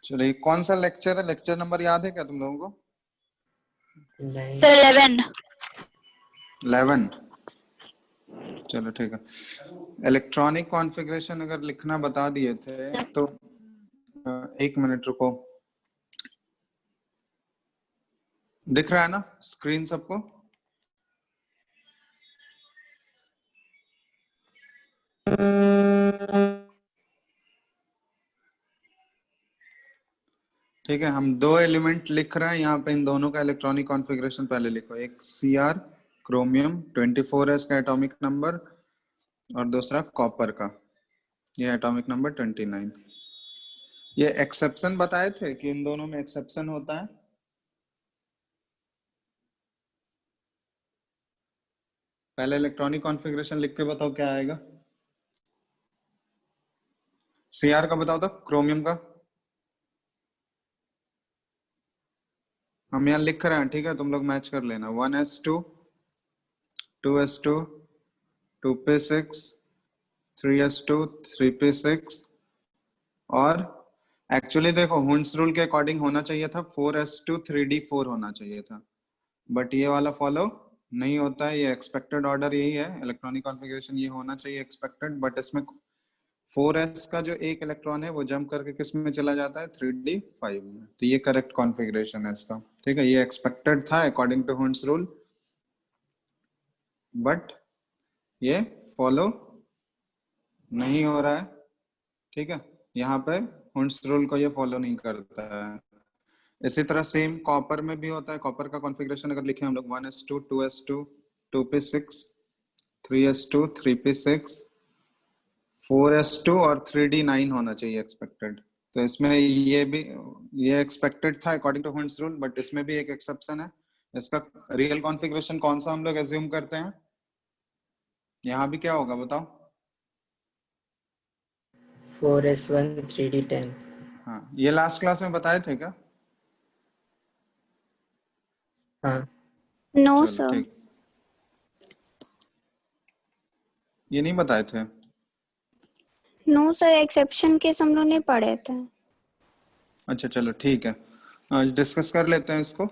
चलिए, कौन सा लेक्चर है? लेक्चर नंबर याद है क्या तुम लोगों को? नहीं। 11। 11। चलो ठीक है। इलेक्ट्रॉनिक कॉन्फ़िगरेशन अगर लिखना बता दिए थे तो 1 मिनट रुको। दिख रहा है ना स्क्रीन सबको? ठीक है, हम दो एलिमेंट लिख रहे हैं यहाँ पे। इन दोनों का इलेक्ट्रॉनिक कॉन्फ़िगरेशन पहले लिखो। एक Cr क्रोमियम 24s का एटॉमिक नंबर, और दूसरा कॉपर का, ये एटॉमिक नंबर 29। ये एक्सेप्शन बताए थे कि इन दोनों में एक्सेप्शन होता है। पहले इलेक्ट्रॉनिक कॉन्फ़िगरेशन लिख के बताओ क्या आएगा। Cr का बताओ तो, क्रोमियम का। हम यहाँ लिख रहे हैं, ठीक है, तुम लोग मैच कर लेना। 1s2 2s2 2p6 3s2 3p6। और एक्चुअली देखो, हुंस रूल के अकॉर्डिंग होना चाहिए था 4s2 3d4 होना चाहिए था, बट ये वाला फॉलो नहीं होता है। ये एक्सपेक्टेड ऑर्डर यही है, इलेक्ट्रॉनिक कॉन्फ़िगरेशन ये होना चाहिए एक्सपेक्टेड, बट इसमें 4s का जो एक इलेक्ट्रॉन है वो जंप करके किस में चला जाता है? 3d5 में। तो ये करेक्ट कॉन्फ़िगरेशन है इसका, ठीक है। ये एक्सपेक्टेड था according to Hund's rule, but ये फॉलो नहीं हो रहा है, ठीक है। यहाँ पे हुंस रूल को ये फॉलो नहीं करता है। इसी तरह सेम कॉपर में भी होता है। कॉपर का कॉन्फ़िगरेशन अगर लिखे हम लोग 1s2 2s2 2p6 3s2 3p6 4s2 और 3d9 होना चाहिए एक्सपेक्टेड। तो इसमें ये भी, ये एक्सपेक्टेड था according to Hund's rule, but इसमें भी एक एक्सेप्शन है। इसका रियल कॉन्फ़िगरेशन कौन सा हम लोग एज्यूम करते हैं? यहाँ भी क्या होगा बताओ? 4s1 3d10। हाँ, ये लास्ट क्लास में बताए थे क्या? हाँ। नो चलो सर। ठीक, ये नहीं बताए थे। नो सर, एक्सेप्शन केस हम लोग ने पढ़े थे। अच्छा चलो ठीक है, आज डिस्कस कर लेते हैं इसको।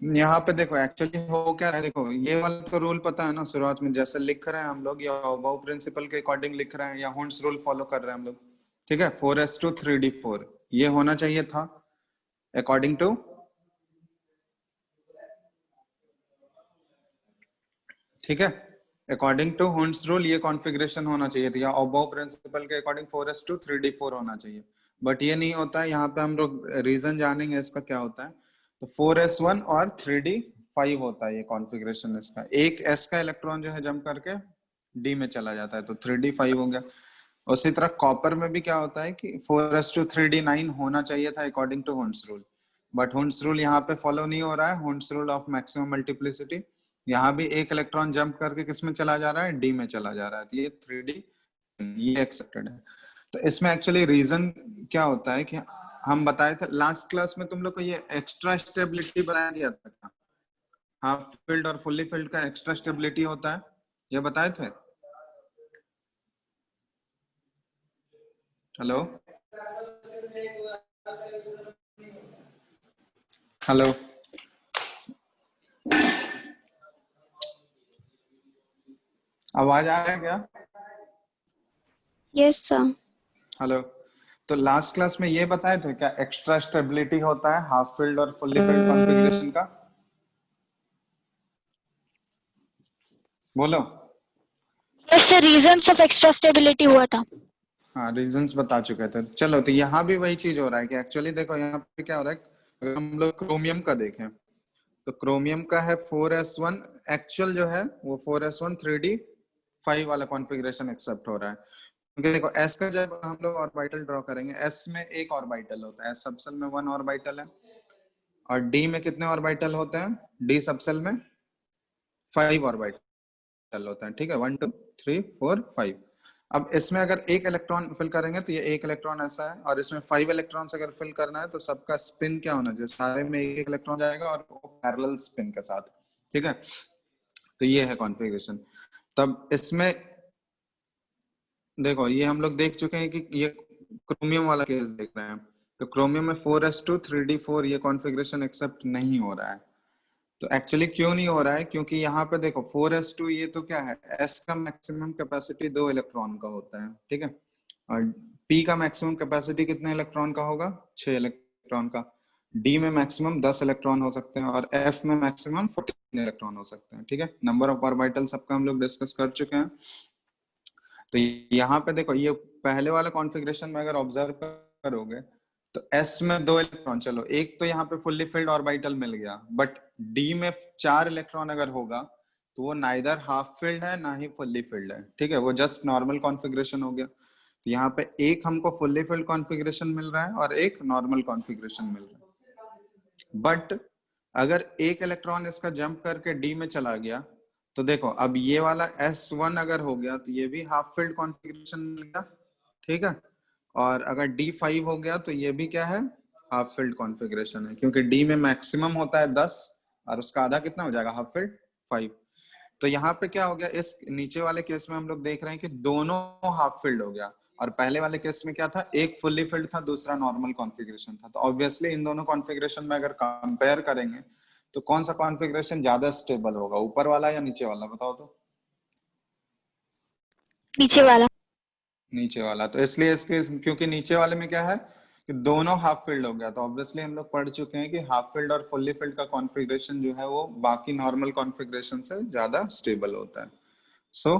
यहाँ पे देखो एक्चुअली हो क्या रहा है, देखो ये वाला तो रूल पता है ना, शुरुआत में जैसे लिख रहे हैं हम लोग, या अबाउ प्रिंसिपल के अकॉर्डिंग लिख रहे हैं, या हुंस रूल फॉलो कर रहे हैं हम लोग, ठीक है। 4s2 3d4 ये होना चाहिए था अकॉर्डिंग टू, ठीक है, अकॉर्डिंग टू हुंस रूल ये कॉन्फ़िगरेशन होना चाहिए था, या अबाउ प्रिंसिपल के अकॉर्डिंग 4s2 3d4 होना चाहिए, बट ये नहीं होता है। यहाँ पे हम लोग रीजन जानेंगे इसका क्या होता है। तो 4s1 और 3d5 होता है ये कॉन्फ़िगरेशन इसका। एक s का इलेक्ट्रॉन जो है जंप करके d में चला जाता है, तो 3d5 हो गया। उसी तरह कॉपर में भी क्या होता है कि 4s2 3d9 होना चाहिए था according to Hund's rule, but Hund's rule यहाँ पे फॉलो नहीं हो रहा है, Hund's rule of maximum multiplicity. यहाँ भी एक इलेक्ट्रॉन जंप करके किस में चला जा रहा है? डी में चला जा रहा है, तो ये 3d ये एक्सेप्टेड है। तो इसमें एक्चुअली रीजन क्या होता है कि हम बताए थे लास्ट क्लास में तुम लोग को, ये एक्स्ट्रा स्टेबिलिटी बताया गया था। हाफ फील्ड और फुल्ली फील्ड का एक्स्ट्रा स्टेबिलिटी होता है, ये बताए थे। हेलो हेलो, आवाज आ रहा है क्या? Yes sir. हेलो, तो लास्ट क्लास में ये बताए थे क्या एक्स्ट्रा स्टेबिलिटी होता है हाफ फील्ड और फुल्ली फील्ड कॉन्फ़िगरेशन का? बोलो। Yes sir, reasons of extra stability हुआ था। हाँ, रीजंस बता चुके थे। चलो, तो यहाँ भी वही चीज हो रहा है कि एक्चुअली देखो यहाँ पे क्या हो रहा है। अगर हम लोग क्रोमियम का देखें तो क्रोमियम का है 4s1, एक्चुअल जो है वो 4s1 3d5 वाला कॉन्फ़िगरेशन एक्सेप्ट हो रहा है, क्योंकि देखो s का जब हम लोग ऑर्बिटल ड्रॉ करेंगे, s में एक ऑर्बिटल होता है, s सबसेल में 1 ऑर्बिटल है, और d में कितने ऑर्बिटल होते हैं? d सबसेल में 5 ऑर्बिटल होता है, ठीक है, 1 2 3 4 5। अब इसमें अगर एक इलेक्ट्रॉन फिल करेंगे तो ये एक इलेक्ट्रॉन ऐसा है, और इसमें 5 इलेक्ट्रॉन्स अगर फिल करना है तो सबका स्पिन क्या होना चाहिए? सारे में एक एक इलेक्ट्रॉन जाएगा और वो पैरेलल स्पिन के साथ, ठीक है। तो ये है कॉन्फ़िगरेशन। तब इसमें देखो ये हम लोग देख चुके हैं कि ये क्रोमियम वाला केस देख रहे हैं। तो क्रोमियम में 4s2 3d4 ये कॉन्फ़िगरेशन एक्सेप्ट नहीं हो रहा है। तो एक्चुअली क्यों नहीं हो रहा है, क्योंकि यहाँ पे देखो 4s2 ये तो क्या है, s का मैक्सिमम कैपेसिटी 2 इलेक्ट्रॉन का होता है, ठीक है, और p का मैक्सिमम कैपेसिटी कितने इलेक्ट्रॉन का होगा, 6 इलेक्ट्रॉन का, d में मैक्सिमम 10 इलेक्ट्रॉन हो सकते हैं और f में मैक्सिमम 14 इलेक्ट्रॉन हो सकते हैं, ठीक है। नंबर ऑफ ऑर्बिटल सबका हम लोग डिस्कस कर चुके हैं। तो यहाँ पे देखो ये पहले वाला कॉन्फ़िगरेशन में अगर ऑब्जर्व करोगे तो s में 2 इलेक्ट्रॉन, चलो एक तो यहाँ पे फुल्ली फिल्ड ऑर्बिटल मिल गया, बट d में 4 इलेक्ट्रॉन अगर होगा तो वो नाइदर हाफ फिल्ड है ना ही फुल्ली फिल्ड है, ठीक है, वो जस्ट नॉर्मल कॉन्फ़िगरेशन हो गया। तो यहाँ पे एक हमको फुल्ली फिल्ड कॉन्फ़िगरेशन मिल रहा है और एक नॉर्मल कॉन्फ़िगरेशन मिल रहा है। बट अगर एक इलेक्ट्रॉन इसका जंप करके d में चला गया तो देखो अब ये वाला S1 अगर हो गया तो ये भी हाफ फिल्ड कॉन्फ़िगरेशन मिल गया, ठीक है, और अगर D5 हो गया तो ये भी क्या है, हाफ फिल्ड कॉन्फ़िगरेशन है, क्योंकि D में मैक्सिमम होता है 10 और उसका आधा कितना हो जाएगा, हाफ फिल्ड 5। तो यहाँ पे क्या हो गया, इस नीचे वाले केस में हम लोग देख रहे हैं कि दोनों हाफ फिल्ड हो गया, और पहले वाले केस में क्या था, एक फुल्ली फिल्ड था दूसरा नॉर्मल कॉन्फ़िगरेशन था। तो ऑब्वियसली इन दोनों कॉन्फ़िगरेशन में अगर कंपेयर करेंगे तो कौन सा कॉन्फ़िगरेशन ज्यादा स्टेबल होगा, ऊपर वाला या नीचे वाला, बताओ तो। नीचे वाला। नीचे वाला। तो इसलिए इसके, क्योंकि नीचे वाले में क्या है कि दोनों हाफ फिल्ड हो गया, तो ऑब्वियसली हम लोग पढ़ चुके हैं कि हाफ फिल्ड और फुल्ली फिल्ड का कॉन्फ़िगरेशन जो है वो बाकी नॉर्मल कॉन्फ़िगरेशन से ज्यादा स्टेबल होता है। सो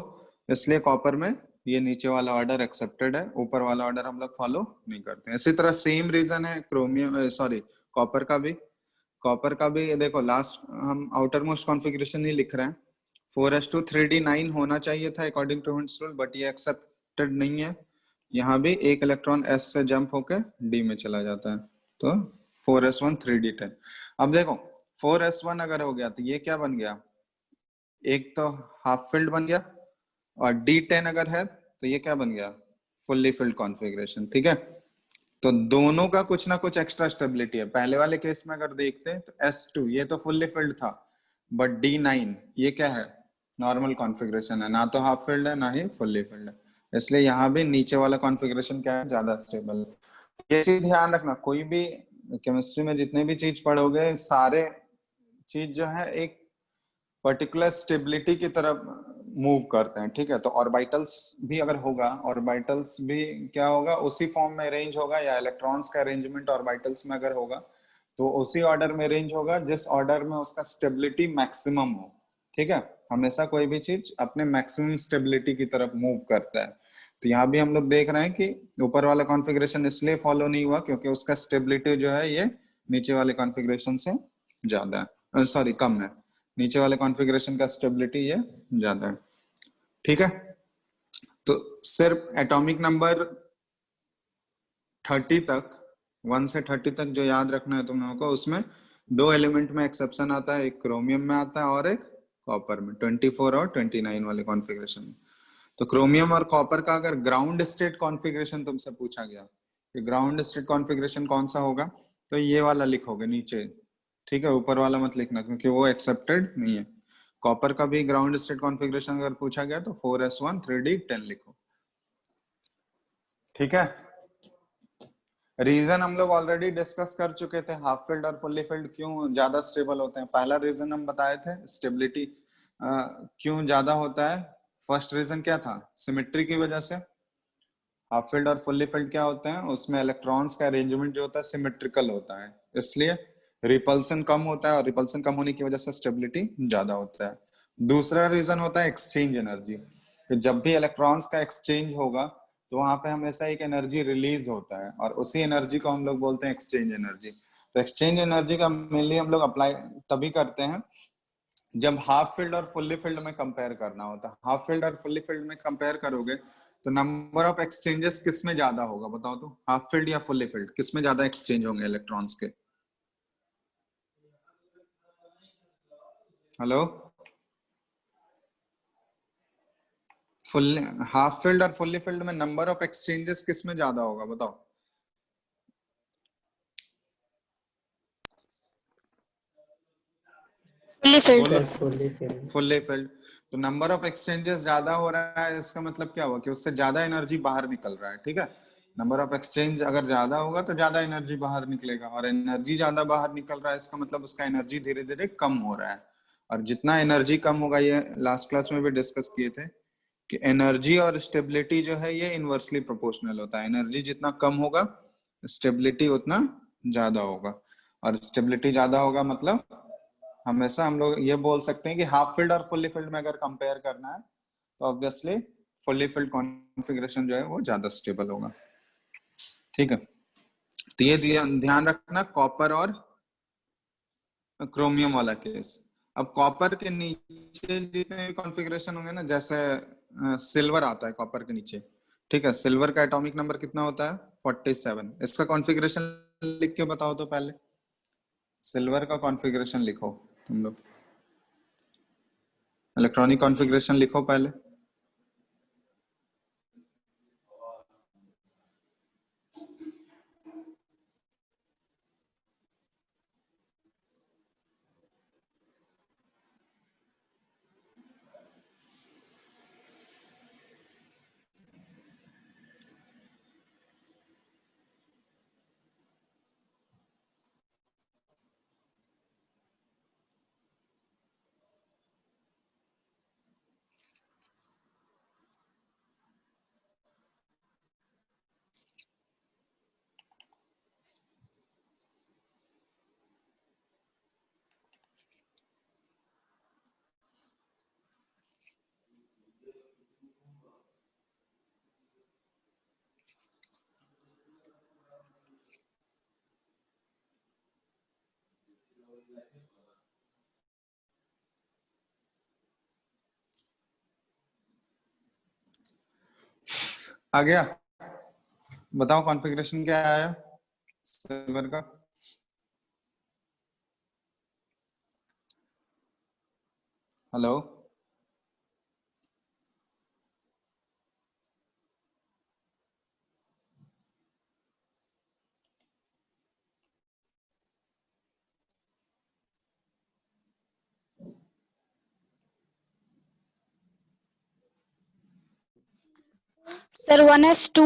इसलिए कॉपर में ये नीचे वाला ऑर्डर एक्सेप्टेड है, ऊपर वाला ऑर्डर हम लोग फॉलो नहीं करते हैं। इसी तरह सेम रीजन है क्रोमियम, सॉरी कॉपर का भी। कॉपर का भी देखो लास्ट हम आउटर मोस्ट कॉन्फ़िगरेशन ही लिख रहे हैं, 4s2 3d9 होना चाहिए था according to Hund's rule, but ये एक्सेप्टेड नहीं है। यहाँ भी एक इलेक्ट्रॉन s से जंप होके d में चला जाता है, तो 4s1 3d10। अब देखो 4s1 अगर हो गया तो ये क्या बन गया, एक तो हाफ फिल्ड बन गया, और d10 अगर है तो ये क्या बन गया, फुल्ली फिल्ड कॉन्फ़िगरेशन, ठीक है। तो दोनों का कुछ ना कुछ एक्स्ट्रा स्टेबिलिटी है। पहले वाले केस में अगर देखते हैं तो S2 ये तो फुल्ली फिल्ड था, बट D9 ये क्या है, नॉर्मल कॉन्फ़िगरेशन है, ना तो हाफ फिल्ड है ना ही फुल्ली फिल्ड है, इसलिए यहाँ भी नीचे वाला कॉन्फ़िगरेशन क्या है, ज्यादा स्टेबल। ये चीज ध्यान रखना, कोई भी केमिस्ट्री में जितने भी चीज पढ़ोगे सारे चीज जो है एक पर्टिकुलर स्टेबिलिटी की तरफ मूव करते हैं, ठीक है। तो ऑर्बिटल्स भी अगर होगा, ऑर्बिटल्स भी क्या होगा, उसी फॉर्म में अरेंज होगा, या इलेक्ट्रॉन्स का अरेंजमेंट ऑर्बिटल्स में अगर होगा तो उसी ऑर्डर में अरेंज होगा जिस ऑर्डर में उसका स्टेबिलिटी मैक्सिमम हो, ठीक है। हमेशा कोई भी चीज अपने मैक्सिमम स्टेबिलिटी की तरफ मूव करता है। तो यहाँ भी हम लोग देख रहे हैं कि ऊपर वाला कॉन्फ़िगरेशन इसलिए फॉलो नहीं हुआ क्योंकि उसका स्टेबिलिटी जो है ये नीचे वाले कॉन्फ़िगरेशन से ज्यादा है, सॉरी कम है, नीचे वाले कॉन्फ़िगरेशन का स्टेबिलिटी ये ज्यादा है, ठीक है। तो सिर्फ एटॉमिक नंबर 30 तक, 1 से 30 तक जो याद रखना है तुम लोगों को, उसमें दो एलिमेंट में एक्सेप्शन आता है, एक क्रोमियम में आता है और एक कॉपर में, 24 और 29 वाले कॉन्फ़िगरेशन में। तो क्रोमियम और कॉपर का अगर ग्राउंड स्टेट कॉन्फ़िगरेशन तुमसे पूछा गया कि ग्राउंड स्टेट कॉन्फ़िगरेशन कौन सा होगा, तो ये वाला लिखोगे नीचे, ठीक है, ऊपर वाला मत लिखना क्योंकि वो एक्सेप्टेड नहीं है। कॉपर का भी ग्राउंड स्टेट कॉन्फ़िगरेशन अगर पूछा गया तो 4s1 3d10 लिखो, ठीक है। रीजन हम लोग ऑलरेडी डिस्कस कर चुके थे, हाफ फिल्ड और फुल्ली फिल्ड क्यों ज्यादा स्टेबल होते हैं। पहला रीजन हम बताए थे स्टेबिलिटी क्यों ज्यादा होता है, फर्स्ट रीजन क्या था, सिमेट्री की वजह से। हाफ फिल्ड और फुल्ली फिल्ड क्या होते हैं, उसमें इलेक्ट्रॉन्स का अरेंजमेंट जो होता है सिमेट्रिकल होता है, इसलिए रिपल्सन कम होता है, और रिपल्सन कम होने की वजह से स्टेबिलिटी ज्यादा होता है। दूसरा रीजन होता है एक्सचेंज एनर्जी, जब भी इलेक्ट्रॉन्स का एक्सचेंज होगा तो वहां पे हमेशा एक एनर्जी रिलीज होता है, और उसी एनर्जी को हम लोग बोलते हैं एक्सचेंज एनर्जी। तो एक्सचेंज एनर्जी का मेनली हम लोग अप्लाई तभी करते हैं जब हाफ फील्ड और फुल्ली फील्ड में कंपेयर करना होता है। हाफ फील्ड और फुल्ली फील्ड में कंपेयर करोगे तो नंबर ऑफ एक्सचेंजेस किस में ज्यादा होगा, बताओ तो, हाफ फील्ड या फुल्ली फील्ड, किस में ज्यादा एक्सचेंज होंगे इलेक्ट्रॉन्स के। हेलो, फुल हाफ फील्ड और फुल्ली फील्ड में नंबर ऑफ एक्सचेंजेस किस में ज्यादा होगा, बताओ। Fully filled. Sir fully filled. Fully filled. तो नंबर ऑफ एक्सचेंजेस ज्यादा हो रहा है, इसका मतलब क्या हुआ कि उससे ज्यादा एनर्जी बाहर निकल रहा है, ठीक है। नंबर ऑफ एक्सचेंज अगर ज्यादा होगा तो ज्यादा एनर्जी बाहर निकलेगा, और एनर्जी ज्यादा बाहर निकल रहा है इसका मतलब उसका एनर्जी धीरे धीरे कम हो रहा है। और जितना एनर्जी कम होगा, ये लास्ट क्लास में भी डिस्कस किए थे कि एनर्जी और स्टेबिलिटी जो है ये इनवर्सली प्रोपोर्शनल होता है। एनर्जी जितना कम होगा, स्टेबिलिटी उतना ज्यादा होगा। और स्टेबिलिटी ज्यादा होगा मतलब हमेशा हम लोग ये बोल सकते हैं कि हाफ फिल्ड और फुल्ली फिल्ड में अगर कंपेयर करना है तो ऑब्वियसली फुल्ली फिल्ड कॉन्फ़िगरेशन जो है वो ज्यादा स्टेबल होगा। ठीक है, तो ये ध्यान रखना कॉपर और क्रोमियम वाला केस। अब कॉपर के नीचे जितने कॉन्फ़िगरेशन होंगे ना, जैसे सिल्वर आता है कॉपर के नीचे, ठीक है, सिल्वर का एटॉमिक नंबर कितना होता है 47। इसका कॉन्फ़िगरेशन लिख के बताओ तो पहले, सिल्वर का कॉन्फ़िगरेशन लिखो तुम लोग, इलेक्ट्रॉनिक कॉन्फ़िगरेशन लिखो पहले। आ गया? बताओ कॉन्फ़िगरेशन क्या आया सिल्वर का। Hello, sir 1s2।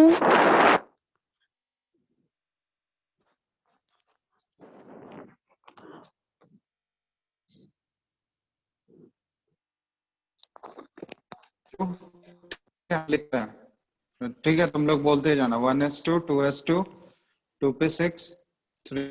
क्या लिख रहे हैं? ठीक है, तुम लोग बोलते जाना, 1s2, 2s2, 2p6, 3।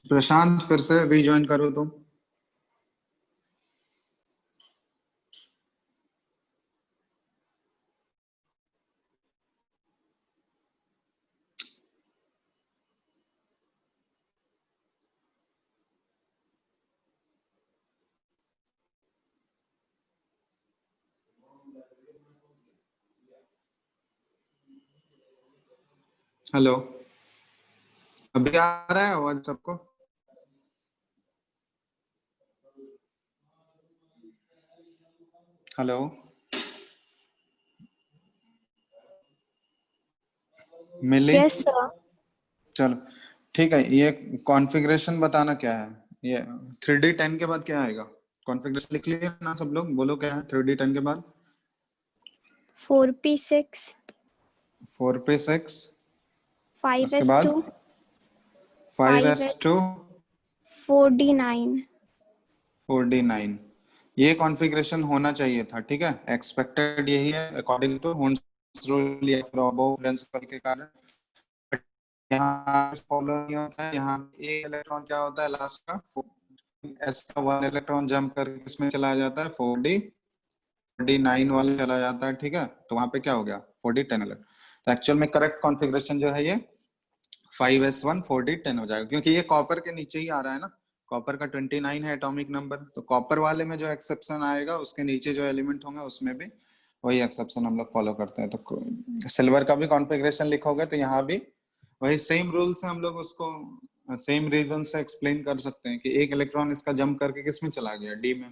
प्रशांत फिर से रीज्वाइन करो तुम। हेलो, अभी आ रहा है आवाज सबको? हेलो, मिली? Yes sir. चलो ठीक है, ये कॉन्फ़िगरेशन बताना क्या है। ये 3D10 के बाद क्या आएगा? कॉन्फ़िगरेशन लिख लिया ना सब लोग? बोलो क्या है 3D10 के बाद? 4p6 4p6, उसके बाद 5s2 5s 5s2 4d9। 4d9। ये कॉन्फ़िगरेशन होना चाहिए था, ठीक है। एक्सपेक्टेड यही है अकॉर्डिंग टू हुंस रूल या फिर अबव प्रिंसिपल के कारण। यहाँ फॉलो नहीं होता है। यहाँ एक इलेक्ट्रॉन क्या होता है लास्ट का, एस का 1 इलेक्ट्रॉन जंप करके किसमें चला जाता है, 4d9 वाला चला जाता है, ठीक है। तो वहां पे क्या हो गया, 4d10 इलेक्ट्रॉन। तो एक्चुअल में करेक्ट कॉन्फ़िगरेशन जो है ये 5s1 4d10 हो जाएगा, क्योंकि ये कॉपर के नीचे ही आ रहा है ना। कॉपर का 29 है एटॉमिक नंबर, तो कॉपर वाले में जो एक्सेप्शन आएगा उसके नीचे जो एलिमेंट होंगे उसमें भी वही एक्सेप्शन हम लोग फॉलो करते हैं। तो सिल्वर का भी कॉन्फ़िगरेशन लिखोगे तो यहाँ भी वही सेम रूल से हम लोग उसको सेम रीजन से एक्सप्लेन कर सकते हैं कि एक इलेक्ट्रॉन इसका जंप करके किस में चला गया, डी में।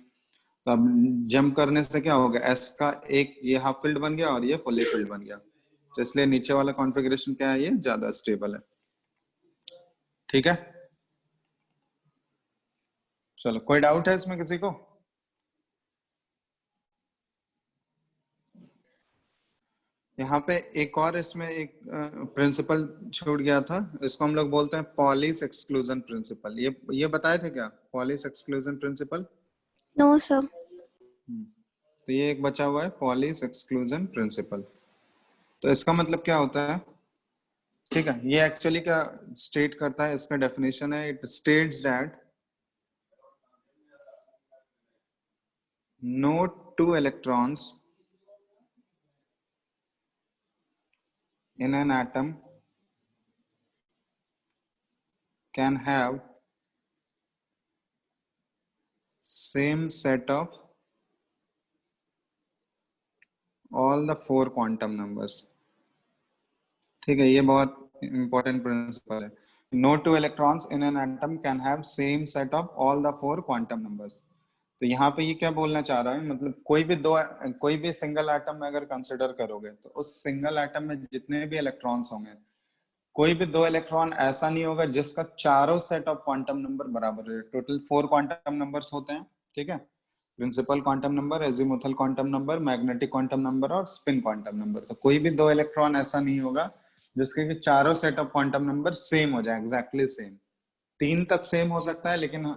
तो अब जंप करने से क्या हो गया, एस का एक ये हाफ फील्ड बन गया और ये फुल्ली फील्ड बन गया। तो इसलिए नीचे वाला कॉन्फ़िगरेशन क्या है, ये ज्यादा स्टेबल है, ठीक है। चलो, कोई डाउट है इसमें किसी को? यहाँ पे एक और इसमें एक प्रिंसिपल छूट गया था, इसको हम लोग बोलते हैं पॉलिस एक्सक्लूजन प्रिंसिपल। ये बताए थे क्या, Pauli's exclusion principle? No sir. तो ये एक बचा हुआ है पॉलिस एक्सक्लूजन प्रिंसिपल। तो इसका मतलब क्या होता है, ठीक है। ये एक्चुअली क्या स्टेट करता है, इसका डेफिनेशन है, it states that no two electrons in an atom can have same set of all the four quantum numbers, ठीक है। ये बहुत इंपॉर्टेंट प्रिंसिपल है। No two electrons in an atom can have same set of all the four quantum numbers. तो यहाँ पे ये क्या बोलना चाह रहा है, मतलब कोई भी सिंगल एटम में अगर कंसिडर करोगे तो उस सिंगल एटम में जितने भी इलेक्ट्रॉन्स होंगे, कोई भी दो इलेक्ट्रॉन ऐसा नहीं होगा जिसका चारों सेट ऑफ क्वांटम नंबर बराबर है। टोटल 4 क्वांटम नंबर्स होते हैं, ठीक है। Principal quantum number, azimuthal quantum number, magnetic quantum number और स्पिन क्वांटम नंबर। तो कोई भी दो इलेक्ट्रॉन ऐसा नहीं होगा जिसके कि चारों set of quantum number same हो जाए, एग्जैक्टली सेम। 3 तक सेम हो सकता है, लेकिन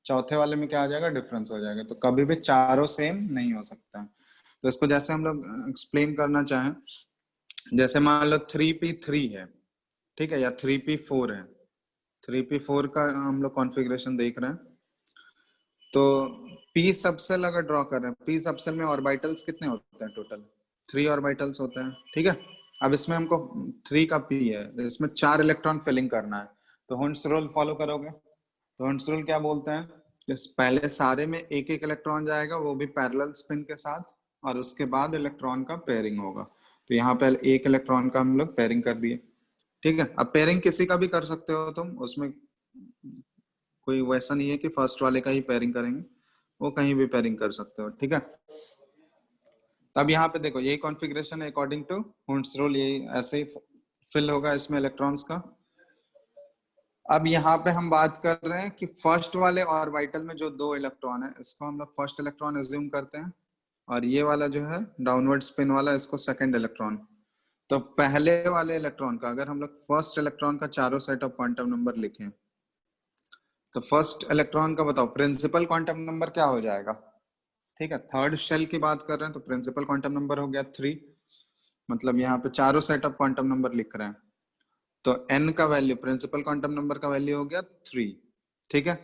चौथे वाले में क्या आ जाएगा, डिफरेंस हो जाएगा। तो कभी भी चारों सेम नहीं हो सकता है। तो इसको जैसे हम लोग एक्सप्लेन करना चाहें, जैसे मान लो 3p3 है, ठीक है, या 3p4 है। 3p4 का हम लोग कॉन्फ़िगरेशन देख रहे हैं। तो p सबसेल अगर ड्रॉ कर रहे हैं, p सबसेल में ऑर्बिटल्स कितने होते हैं टोटल, 3 ऑर्बिटल्स होते हैं, ठीक है। अब इसमें हमको 3 का p है, इसमें 4 इलेक्ट्रॉन फिलिंग करना है। तो हुंस रूल फॉलो करोगे, तो हुंस रूल क्या बोलते हैं, इस पहले सारे में एक एक इलेक्ट्रॉन जाएगा, वो भी पैरेलल स्पिन के साथ, और उसके बाद इलेक्ट्रॉन का पेयरिंग होगा। तो यहाँ पे एक इलेक्ट्रॉन का हम लोग पेयरिंग कर दिए, ठीक है। अब पेयरिंग किसी का भी कर सकते हो तुम, उसमें कोई वैसा नहीं है कि फर्स्ट वाले का ही पेयरिंग करेंगे, वो कहीं भी पेयरिंग कर सकते हो, ठीक है। अब यहाँ पे देखो, यही कॉन्फ़िगरेशन है अकॉर्डिंग टू हुंस रूल, यही ऐसे ही फिल होगा इसमें इलेक्ट्रॉन्स का। अब यहाँ पे हम बात कर रहे हैं कि फर्स्ट वाले ऑर्बिटल में जो दो इलेक्ट्रॉन है, इसको हम लोग फर्स्ट इलेक्ट्रॉन एज्यूम करते हैं, और ये वाला जो है डाउनवर्ड स्पिन वाला, इसको सेकंड इलेक्ट्रॉन। तो पहले वाले इलेक्ट्रॉन का अगर हम लोग फर्स्ट इलेक्ट्रॉन का चारों सेट ऑफ क्वांटम नंबर लिखें, तो फर्स्ट इलेक्ट्रॉन का बताओ प्रिंसिपल क्वांटम नंबर क्या हो जाएगा, ठीक है। थर्ड शेल की बात कर रहे हैं तो प्रिंसिपल क्वांटम नंबर हो गया 3, मतलब यहाँ पे चारों सेट ऑफ क्वांटम नंबर लिख रहे हैं। तो n का वैल्यू, प्रिंसिपल क्वांटम नंबर का वैल्यू हो गया 3, ठीक है।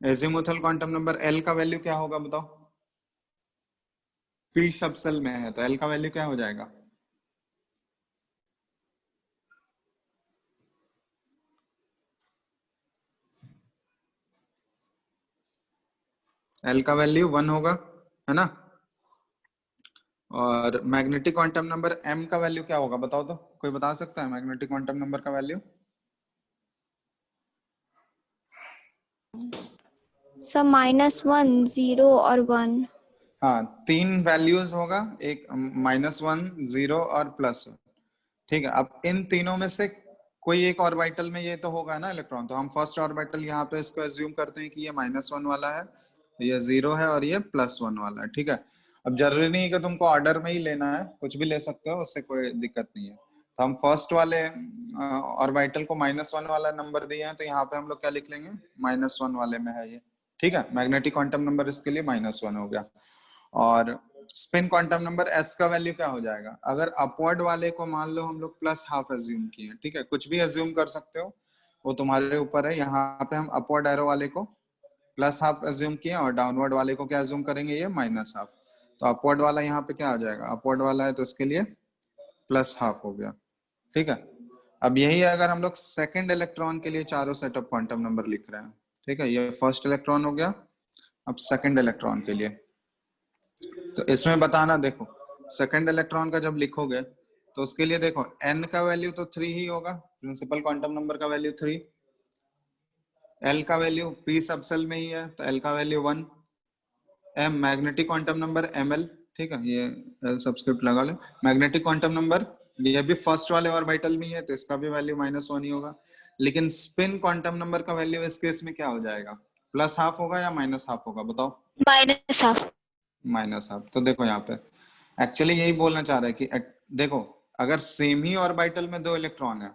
एजीमुथल क्वांटम नंबर l का वैल्यू क्या होगा बताओ, p सबसेल में है तो l का वैल्यू क्या हो जाएगा, l का वैल्यू 1 होगा, है ना। और मैग्नेटिक क्वांटम नंबर m का वैल्यू क्या होगा बताओ तो, कोई बता सकता है मैग्नेटिक क्वांटम नंबर का वैल्यू? सर -1 0 और 1। हाँ, 3 वैल्यूज होगा, एक -1 0 और प्लस। ठीक है, अब इन तीनों में से कोई एक ऑर्बिटल में ये तो होगा ना इलेक्ट्रॉन, तो हम फर्स्ट ऑर्बिटल यहाँ पे इसको एज्यूम करते हैं कि ये -1 वाला है, ये 0 है और ये +1 वाला है। ठीक है, अब जरूरी नहीं है कि तुमको ऑर्डर में ही लेना है, कुछ भी ले सकते हो, उससे कोई दिक्कत नहीं है। तो हम फर्स्ट वाले ऑर्बिटल को -1 वाला नंबर दिए हैं, तो यहाँ पे हम लोग क्या लिख लेंगे, -1 वाले में है ये। ठीक है, मैग्नेटिक क्वांटम नंबर इसके लिए -1 हो गया। और स्पिन क्वांटम नंबर एस का वैल्यू क्या हो जाएगा, अगर अपवर्ड वाले को मान लो हम लोग +12 एज्यूम किए, ठीक है, कुछ भी एज्यूम कर सकते हो, वो तुम्हारे ऊपर है। यहाँ पे हम अपवर्ड एरो वाले को +12 एज्यूम किए और डाउनवर्ड वाले को क्या एज्यूम करेंगे, ये -12। तो अपवर्ड वाला यहाँ पे क्या आ जाएगा, अपवर्ड वाला है तो इसके लिए +12 हो गया। ठीक है, अब यही अगर हम लोग सेकेंड इलेक्ट्रॉन के लिए चारों सेट ऑफ क्वांटम नंबर लिख रहे हैं, ठीक है, ये फर्स्ट इलेक्ट्रॉन हो गया। अब सेकेंड इलेक्ट्रॉन के लिए तो इसमें बताना, देखो सेकंड इलेक्ट्रॉन का जब लिखोगे तो उसके लिए देखो n का वैल्यू तो 3 ही होगा, प्रिंसिपल क्वांटम नंबर का वैल्यू 3, l का वैल्यू p सबसेल में ही है तो l का value 1, m magnetic quantum number ml, ठीक है, ये l सब्सक्रिप्ट लगा लो। मैग्नेटिक क्वांटम नंबर ये भी फर्स्ट वाले ऑर्बिटल में ही है तो इसका भी वैल्यू -1 ही होगा। लेकिन स्पिन क्वांटम नंबर का वैल्यू इस केस में क्या हो जाएगा, +12 होगा या -12 होगा बताओ? -12। -12। तो देखो यहाँ पे एक्चुअली यही बोलना चाह रहा है कि देखो अगर सेम ही ऑर्बिटल में 2 इलेक्ट्रॉन है,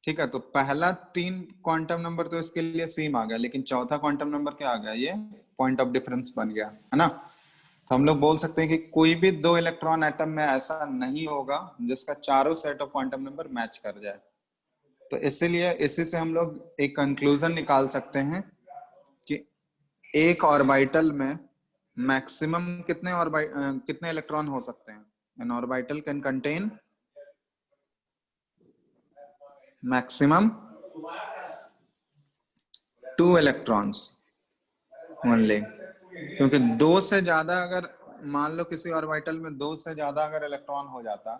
ठीक है, तो पहला 3 क्वांटम नंबर तो इसके लिए सेम आ गया, लेकिन चौथा क्वांटम नंबर क्या आ गया, ये पॉइंट ऑफ डिफरेंस बन गया, है ना। तो हम लोग बोल सकते हैं कि कोई भी 2 इलेक्ट्रॉन एटम में ऐसा नहीं होगा जिसका चारों set of quantum number match कर जाए। तो इसीलिए इसी से हम लोग एक कंक्लूजन निकाल सकते हैं कि एक ऑर्बिटल में मैक्सिमम कितने इलेक्ट्रॉन हो सकते हैं। N orbital can contain maximum 2 electrons only, क्योंकि 2 से ज्यादा अगर मान लो किसी ऑर्बिटल में 2 से ज्यादा अगर इलेक्ट्रॉन हो जाता,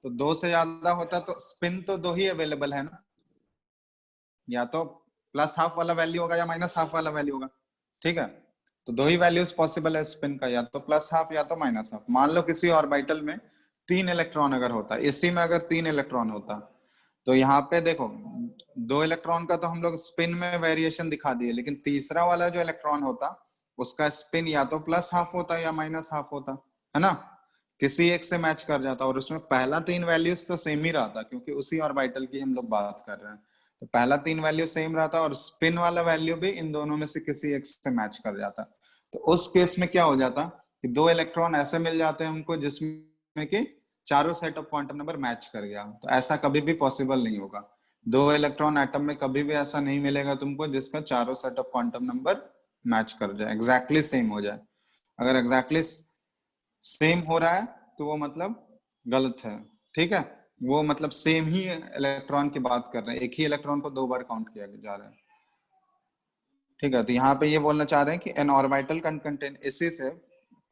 तो 2 से ज्यादा होता तो स्पिन तो 2 ही अवेलेबल है ना, या तो +12 वाला वैल्यू होगा या -12 वाला वैल्यू होगा। ठीक है, तो 2 ही वैल्यूज पॉसिबल है स्पिन का, या तो +12 या तो -12। मान लो किसी ऑर्बिटल में 3 इलेक्ट्रॉन अगर होता, इसी में अगर 3 इलेक्ट्रॉन होता, तो यहाँ पे देखो 2 इलेक्ट्रॉन का तो हम लोग स्पिन में वेरिएशन दिखा दिए, लेकिन तीसरा वाला जो इलेक्ट्रॉन होता उसका स्पिन या तो +12 होता या -12 होता, है ना, किसी एक से मैच कर जाता। और उसमें पहला 3 वैल्यूज तो सेम ही रहता, क्योंकि उसी ऑर्बिटल की हम लोग बात कर रहे हैं, तो पहला 3 वैल्यू सेम रहता और स्पिन वाला वैल्यू भी इन दोनों में से किसी एक से मैच कर जाता। तो उस केस में क्या हो जाता कि 2 इलेक्ट्रॉन ऐसे मिल जाते हैं हमको जिसमें कि चारों set of quantum number match कर गया। तो ऐसा कभी भी पॉसिबल नहीं होगा, 2 इलेक्ट्रॉन एटम में कभी भी ऐसा नहीं मिलेगा तुमको जिसका चारों set of quantum number match कर जाए, एग्जैक्टली सेम हो जाए। अगर एग्जैक्टली सेम हो रहा है तो वो मतलब गलत है। ठीक है, वो मतलब सेम ही इलेक्ट्रॉन की बात कर रहे हैं, एक ही इलेक्ट्रॉन को 2 बार काउंट किया जा रहा है। ठीक है, तो यहाँ पे ये बोलना चाह रहे हैं कि एन ऑर्बिटल कैन कंटेन, इसी से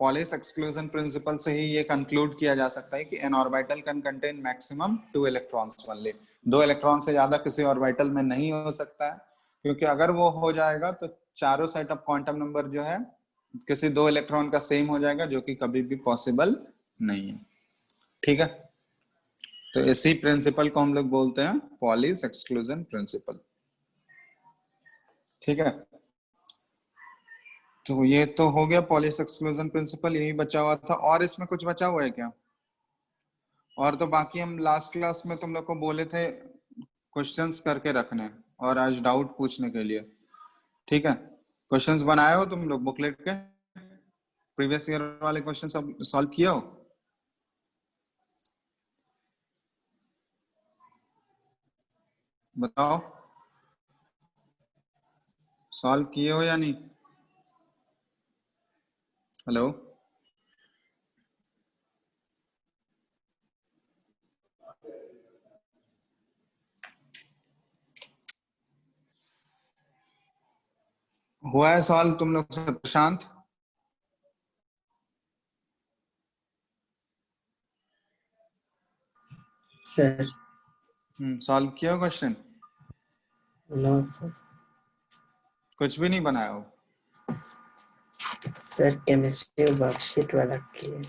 पॉलिस एक्सक्लूजन प्रिंसिपल से ही ये कंक्लूड किया जा सकता है कि N orbital can contain maximum 2 electrons only. 2 electron से ज्यादा किसी ऑर्बिटल में नहीं हो सकता है, क्योंकि अगर वो हो जाएगा तो चारों सेट ऑफ क्वांटम नंबर जो है किसी 2 इलेक्ट्रॉन का सेम हो जाएगा, जो कि कभी भी पॉसिबल नहीं है। ठीक है, तो इसी प्रिंसिपल को हम लोग बोलते हैं पॉलिस एक्सक्लूजन प्रिंसिपल। ठीक है, तो ये तो हो गया पॉलिस एक्सक्लूजन प्रिंसिपल, यही बचा हुआ था। और इसमें कुछ बचा हुआ है क्या? और तो बाकी हम लास्ट क्लास में तुम लोग को बोले थे क्वेश्चंस करके रखने और आज डाउट पूछने के लिए। ठीक है, क्वेश्चंस बनाए हो तुम लोग बुकलेट के, प्रीवियस ईयर वाले क्वेश्चन सब सॉल्व किए हो? बताओ, सॉल्व किए हो या नहीं? हेलो, हुआ है सॉल्व तुम लोग से? प्रशांत, सर सॉल्व किया क्वेश्चन? No sir. कुछ भी नहीं बनाया हो? सर केमिस्ट्री वर्कशीट वाला किए।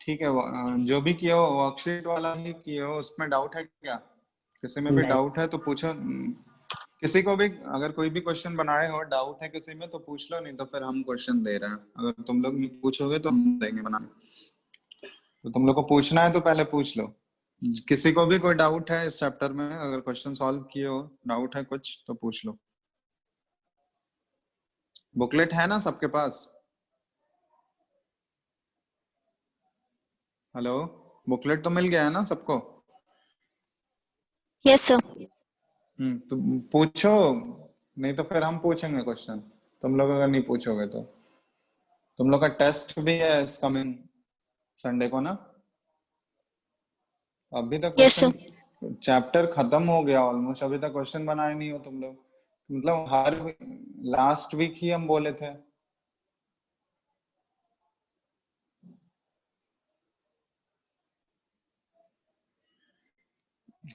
ठीक है, जो भी किया हो वर्कशीट वाला ही किया हो, उसमें डाउट है क्या? किसी में भी नहीं डाउट है तो पूछो। किसी को भी अगर कोई भी क्वेश्चन बनाए हो, डाउट है किसी में तो पूछ लो, नहीं तो फिर हम क्वेश्चन दे रहे हैं। अगर तुम लोग नहीं पूछोगे तो हम देंगे बनाने। तो तुम लोग को पूछना है तो पहले पूछ लो। किसी को भी कोई डाउट है इस चैप्टर में, अगर क्वेश्चन सॉल्व किए हो, डाउट है कुछ तो पूछ लो। बुकलेट है ना सबके पास? हेलो, बुकलेट तो मिल गया है ना सबको? Yes sir. तो पूछो, नहीं तो फिर हम पूछेंगे क्वेश्चन, तुम लोग अगर नहीं पूछोगे तो। तुम लोग का टेस्ट भी है इस कमिंग संडे को ना? अभी तक यस क्वेश्चन, सर। चैप्टर खत्म हो गया ऑलमोस्ट, अभी तक क्वेश्चन बनाए नहीं हो तुम लोग। मतलब हर लास्ट वीक ही हम बोले थे।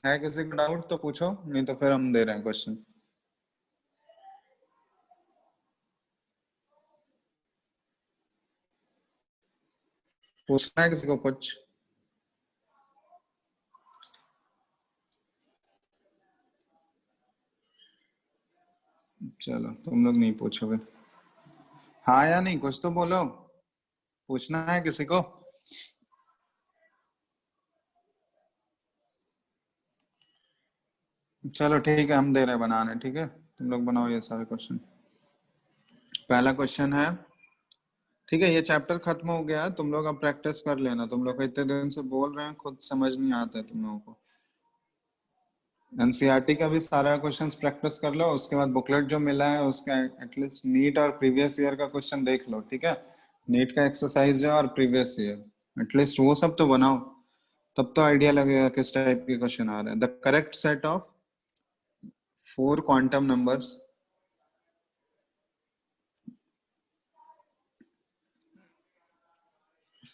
है किसी को डाउट तो पूछो, नहीं तो फिर हम दे रहे हैं क्वेश्चन। पूछना है किसी को कुछ? चलो तुम लोग नहीं पूछोगे। हाँ या नहीं, कुछ तो बोलो। पूछना है किसी को? चलो ठीक है, हम दे रहे हैं बनाने। ठीक है, तुम लोग बनाओ ये सारे क्वेश्चन। पहला क्वेश्चन है, ठीक है, ये चैप्टर खत्म हो गया, तुम लोग अब प्रैक्टिस कर लेना। तुम लोग इतने दिन से बोल रहे हैं, खुद समझ नहीं आता है तुम लोगों को। एनसीईआरटी का भी सारा क्वेश्चंस प्रैक्टिस कर लो, उसके बाद बुकलेट जो मिला है उसका एटलीस्ट नीट और प्रीवियस ईयर का क्वेश्चन देख लो। ठीक है, नीट का एक्सरसाइज है और प्रीवियस ईयर एटलीस्ट वो सब तो बनाओ, तब तो आइडिया लगेगा किस टाइप के क्वेश्चन आ रहे हैं। The correct set of 4 quantum numbers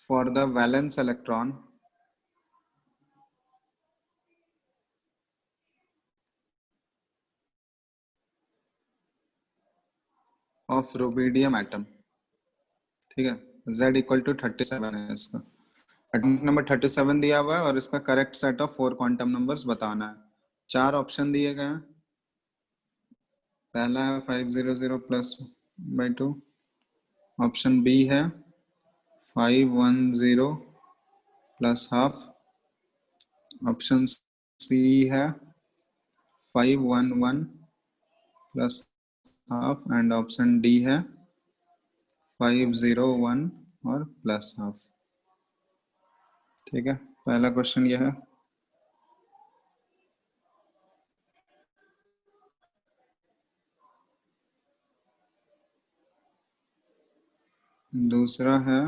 for the valence electron of rubidium atom। ठीक है, Z इक्वल टू 37 है इसका। एटॉमिक नंबर 37 दिया हुआ है और इसका correct set of 4 quantum numbers बताना है। 4 ऑप्शन दिए गए हैं। पहला है 500 प्लस बाई 2। ऑप्शन बी है 510 प्लस हाफ। ऑप्शन सी है 511 plus half. And option D है 501 और प्लस हाफ। ठीक है, पहला क्वेश्चन यह है। दूसरा है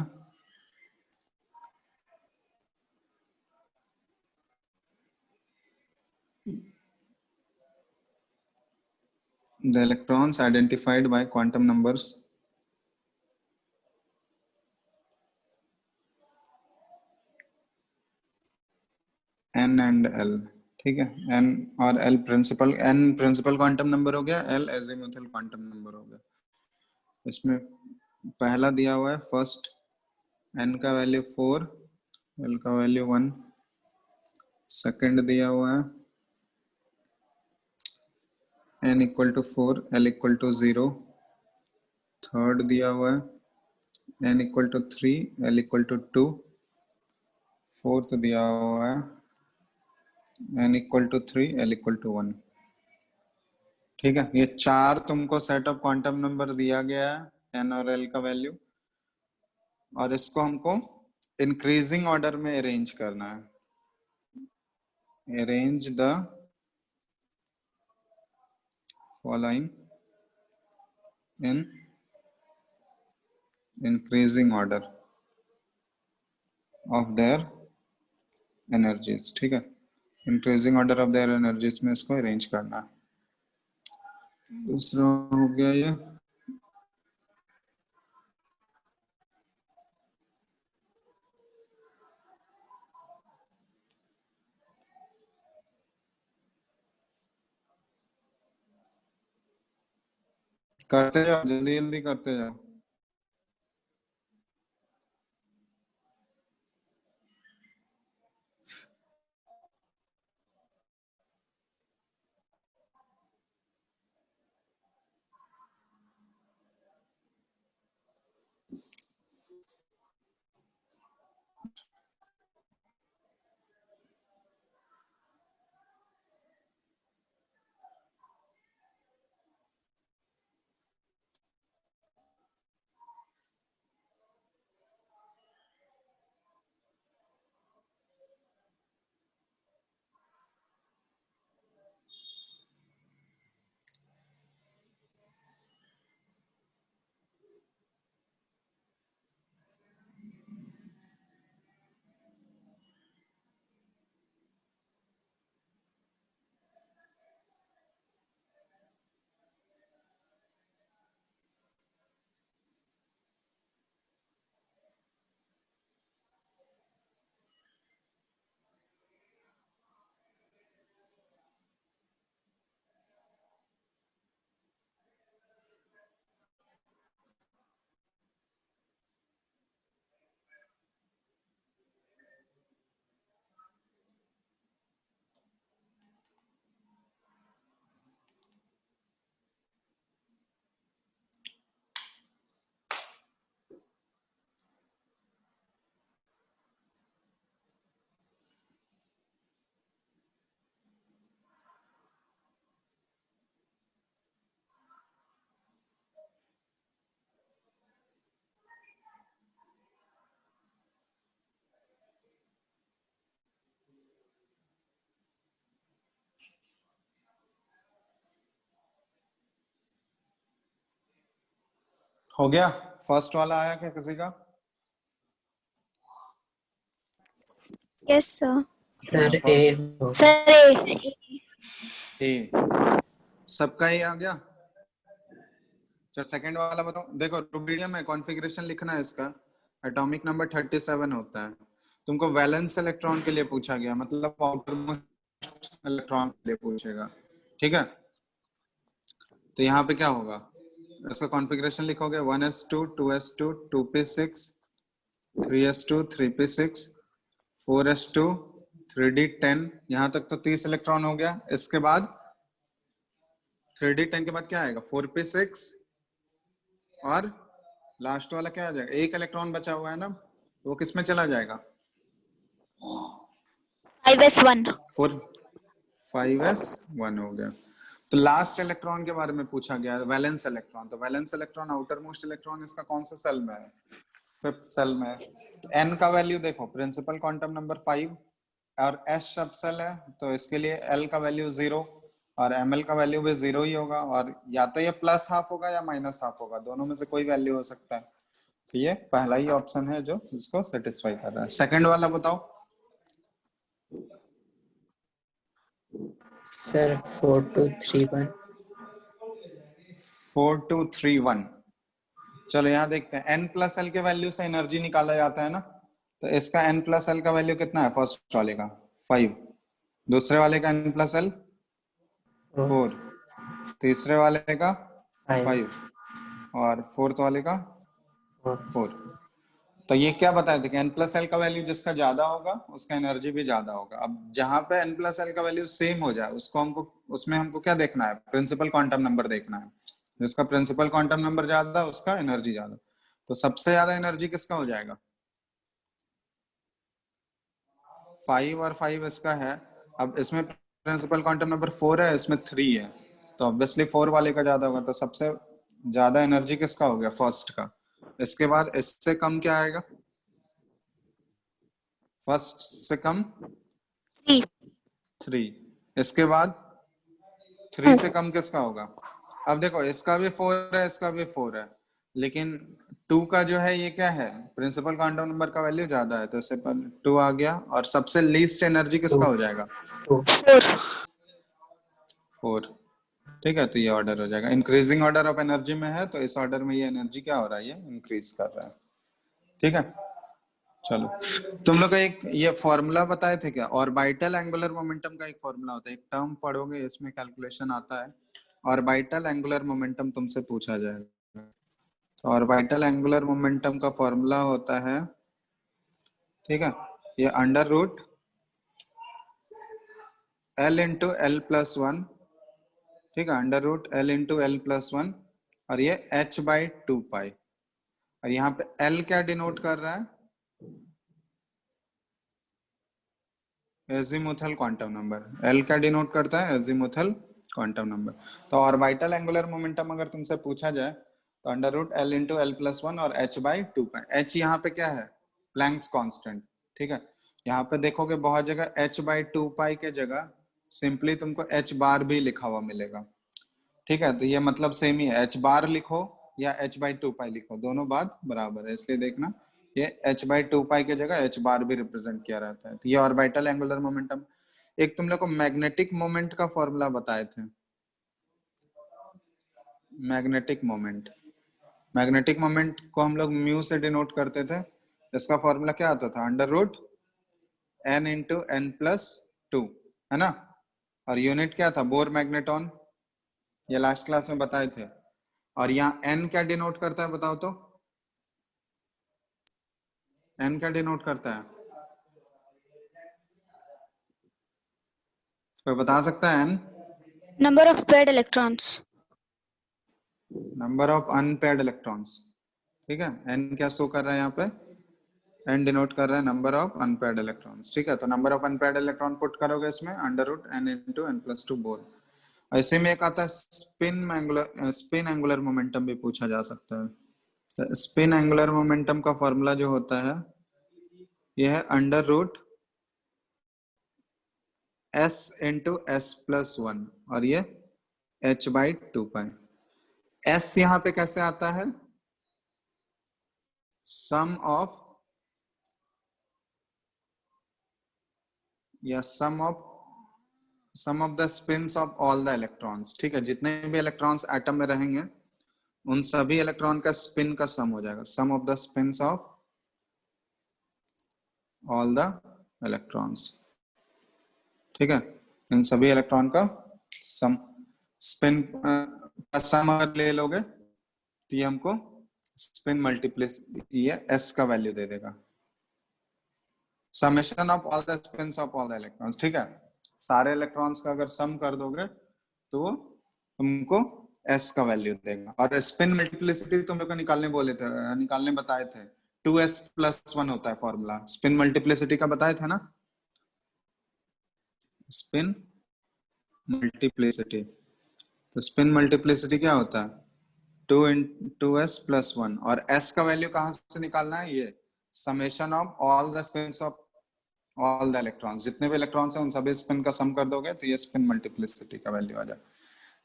the electrons identified by quantum numbers n and l। ठीक है, n और l principal, n principal quantum number हो गया, l एजीमुथल क्वांटम नंबर हो गया। इसमें पहला दिया हुआ है फर्स्ट, n का वैल्यू 4, l का वैल्यू 1। सेकंड दिया हुआ है n equal to 4, l equal to 0। Third दिया हुआ है n equal to 3, l equal to 2। Fourth दिया हुआ है n equal to 3, l equal to 1। ठीक है, ये 4 तुमको सेट ऑफ क्वांटम नंबर दिया गया है, n और l का वैल्यू, और इसको हमको इंक्रीजिंग ऑर्डर में अरेंज करना है। Arrange the following in increasing order of their energies. ठीक है, increasing order of their energies में इसको अरेंज करना है। दूसरा हो गया ये। करते जाओ, जल्दी जल्दी करते जाओ। हो गया? फर्स्ट वाला आया क्या किसी का? Yes sir. सर ए हो सर ए सबका ए आ गया? चलो सेकंड वाला बताओ। देखो रुबिडियम है, कॉन्फ़िगरेशन लिखना है इसका। एटॉमिक नंबर 37 होता है। तुमको वैलेंस इलेक्ट्रॉन के लिए पूछा गया, मतलब आउटर मोस्ट इलेक्ट्रॉन के लिए पूछेगा। ठीक है, तो यहाँ पे क्या होगा, इसका कॉन्फ़िगरेशन लिखोगे 1s2 2s2 2p6 3s2 3p6 4s2 3d10। यहाँ तक तो 30 इलेक्ट्रॉन हो गया। इसके बाद 3d10 के बाद क्या आएगा, 4p6 और लास्ट वाला क्या आ जाएगा, एक इलेक्ट्रॉन बचा हुआ है ना, वो किस में चला जाएगा, 5s1 5s1 हो गया। तो लास्ट इलेक्ट्रॉन के बारे में पूछा गया है, वैलेंस इलेक्ट्रॉन। तो valence electron outer most electron इसका कौन सा सेल में है, फिफ्थ सेल में है। तो n का वैल्यू देखो, प्रिंसिपल क्वांटम नंबर 5 और s सब सेल है, तो इसके लिए l का वैल्यू 0 और ml का वैल्यू भी 0 ही होगा, और या तो ये प्लस हाफ होगा या माइनस हाफ होगा, दोनों में से कोई वैल्यू हो सकता है। तो ये पहला ही ऑप्शन है जो इसको सेटिस्फाई कर रहा है। सेकंड वाला बताओ। सर 4231 4231। चलो यहाँ देखते हैं, n प्लस एल के वैल्यू से एनर्जी निकाला जाता है ना, तो इसका n प्लस एल का वैल्यू कितना है, फर्स्ट वाले का 5, दूसरे वाले का n प्लस एल 4, तीसरे वाले का 5 और फोर्थ वाले का 4। तो ये क्या बताया था कि n प्लस एल का वैल्यू जिसका ज्यादा होगा उसका एनर्जी भी ज्यादा होगा। अब जहां पे n प्लस एल का वैल्यू सेम हो जाए उसको हमको, उसमें हमको क्या देखना है, प्रिंसिपल क्वांटम नंबर देखना है। जिसका प्रिंसिपल क्वांटम नंबर ज्यादा उसका एनर्जी ज्यादा। तो सबसे ज्यादा एनर्जी किसका हो जाएगा, 5 और 5 इसका है। अब इसमें प्रिंसिपल क्वांटम नंबर 4 है, इसमें 3 है, तो ऑब्वियसली 4 वाले का ज्यादा होगा। तो सबसे ज्यादा एनर्जी किसका हो गया, फर्स्ट का। इसके बाद इससे कम क्या आएगा, फर्स्ट से कम 3। इसके बाद 3 से कम किसका होगा। अब देखो इसका भी 4 है, इसका भी 4 है, लेकिन 2 का जो है ये क्या है, प्रिंसिपल क्वांटम नंबर का वैल्यू ज्यादा है, तो इससे पर 2 आ गया। और सबसे लीस्ट एनर्जी किसका हो जाएगा, 4। ठीक है, तो ये ऑर्डर हो जाएगा, इंक्रीजिंग ऑर्डर ऑफ एनर्जी में है, तो इस ऑर्डर में ये एनर्जी क्या हो रहा है, ये इंक्रीज कर रहा है। ठीक है, चलो तुम लोग का एक ये फॉर्मूला बताए थे क्या, ऑर्बिटल एंगुलर मोमेंटम का एक फॉर्मूला होता है, एक टर्म पढ़ोगे इसमें कैलकुलेशन आता है, ऑर्बिटल एंगुलर मोमेंटम तुमसे पूछा जाएगा। तो ऑर्बिटल एंगुलर मोमेंटम का फॉर्मूला होता है, ठीक है, ये under root L into L plus one, ठीक है, under root L into L plus one, और ये h बाई टू पाई। और यहाँ पे l क्या डिनोट कर रहा है? Azimuthal quantum number. l क्या डिनोट करता है? Azimuthal quantum number. तो ऑर्बिटल एंगुलर मोमेंटम अगर तुमसे पूछा जाए तो under root L into L plus one और h by two pi. h यहाँ पे क्या है? प्लैंक्स कांस्टेंट, ठीक है। यहाँ पे देखोगे बहुत जगह h बाई टू पाई के जगह सिंपली तुमको h बार भी लिखा हुआ मिलेगा, ठीक है। तो ये मतलब सेम ही है, h बार लिखो या h बाई टू पाई लिखो, दोनों बात बराबर है, इसलिए देखना ये h बाई टू पाई की जगह h बार भी रिप्रेजेंट किया रहता है। तो ये ऑर्बिटल एंगुलर मोमेंटम। एक तुम लोग को मैग्नेटिक मोमेंट का फॉर्मूला बताए थे, मैग्नेटिक मोमेंट। मैग्नेटिक मोमेंट को हम लोग म्यू से डिनोट करते थे। इसका फॉर्मूला क्या आता था? Under root N into N plus two, है ना। और यूनिट क्या था? बोर मैग्नेटॉन, ये लास्ट क्लास में बताए थे। और यहाँ n क्या डिनोट करता है बताओ तो? n क्या डिनोट करता है? कोई बता सकता है? n Number of paired electrons. Number of unpaired electrons, ठीक है। n क्या शो कर रहा है यहाँ पे? n डिनोट कर रहा है नंबर ऑफ अनपेयर्ड इलेक्ट्रॉन्स, ठीक है। तो number of unpaired electron put करोगे इसमें under root n into N plus two Bohr. ऐसे में एक आता है स्पिन एंगुलर मोमेंटम भी पूछा जा सकता है। स्पिन एंगुलर मोमेंटम का फॉर्मूला जो होता है यह है under root s into S plus one, और ये h by two pi. s यहाँ पे कैसे आता है? सम ऑफ या sum of the spins of all the electrons, ठीक है। जितने भी इलेक्ट्रॉन्स एटम में रहेंगे उन सभी इलेक्ट्रॉन का स्पिन का सम हो जाएगा, sum of the spins of all the electrons, ठीक है। इन सभी इलेक्ट्रॉन का सम, स्पिन का सम अगर ले लोगे तो ये हमको स्पिन मल्टीप्लिसिटी, ये s का वैल्यू दे देगा, summation of all the spins of all the electrons, ठीक है। सारे इलेक्ट्रॉन्स का अगर सम कर दोगे तो तुमको s का वैल्यू देगा। और स्पिन मल्टीप्लिसिटी तुम लोग को निकालने बोले थे, निकालने बताए थे, 2s प्लस वन होता है फॉर्मूला स्पिन मल्टीप्लिसिटी का, बताए थे ना। स्पिन मल्टीप्लिसिटी, तो स्पिन मल्टीप्लिसिटी क्या होता है? 2 प्लस वन, और s का वैल्यू कहां से निकालना है? ये summation of all the spins of all the electrons, जितने भी इलेक्ट्रॉन्स हैं उन सभी स्पिन का सम कर दोगे तो ये स्पिन मल्टीप्लिसिटी का वैल्यू आ जाएगा,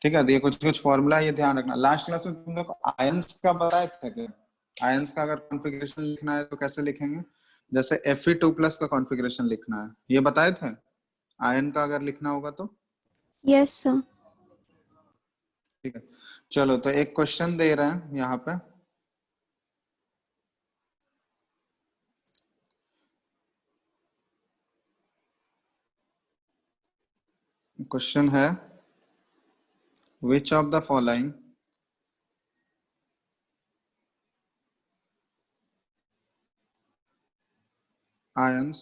ठीक है। तो ये कुछ कुछ फॉर्मूला ये ध्यान रखना। लास्ट क्लास में तुम लोग आयंस का बताए थे कि आयंस का अगर कॉन्फ़िगरेशन लिखना है तो कैसे लिखेंगे? जैसे Fe2+ का कॉन्फ़िगरेशन लिखना है, ये बताए थे। आयन का अगर लिखना होगा तो यस सर। ठीक है। चलो तो एक क्वेश्चन दे रहे हैं यहाँ पे, क्वेश्चन है which of the following ions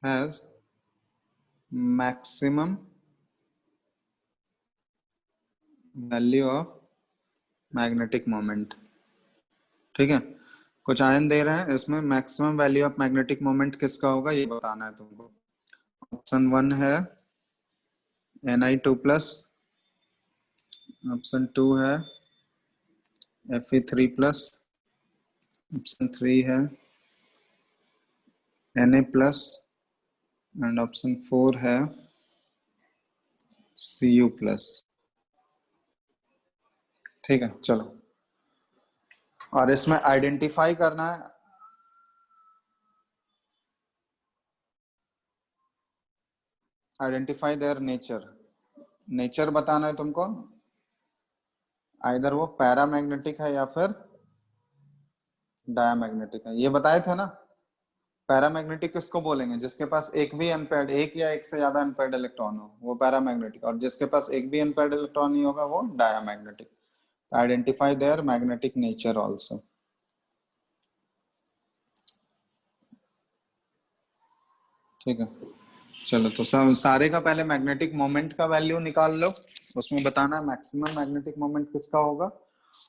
has maximum value of magnetic moment, ठीक है। कुछ आयन दे रहे हैं, इसमें maximum value of magnetic moment किसका होगा ये बताना है तुमको। ऑप्शन 1 है Ni2+, ऑप्शन 2 है Fe3+, ऑप्शन 3 है Na+, एंड ऑप्शन 4 है Cu+, ठीक है। चलो, और इसमें आइडेंटिफाई करना है, आइडेंटिफाई देयर नेचर, नेचर बताना है तुमको, आइदर वो पैरामैग्नेटिक है या फिर डायमैग्नेटिक है, ये बताए थे ना। पैरामैग्नेटिक किसको बोलेंगे? जिसके पास एक भी अनपेयर्ड, एक या एक से ज्यादा अनपेयर्ड इलेक्ट्रॉन हो वो पैरामैग्नेटिक, और जिसके पास एक भी अनपेयर्ड इलेक्ट्रॉन नहीं होगा वो diamagnetic. Identify there magnetic nature also. ठीक है, चलो तो सारे का पहले मैग्नेटिक मोमेंट का वैल्यू निकाल लो, उसमें बताना मैक्सिमम मैग्नेटिक मोमेंट किसका होगा,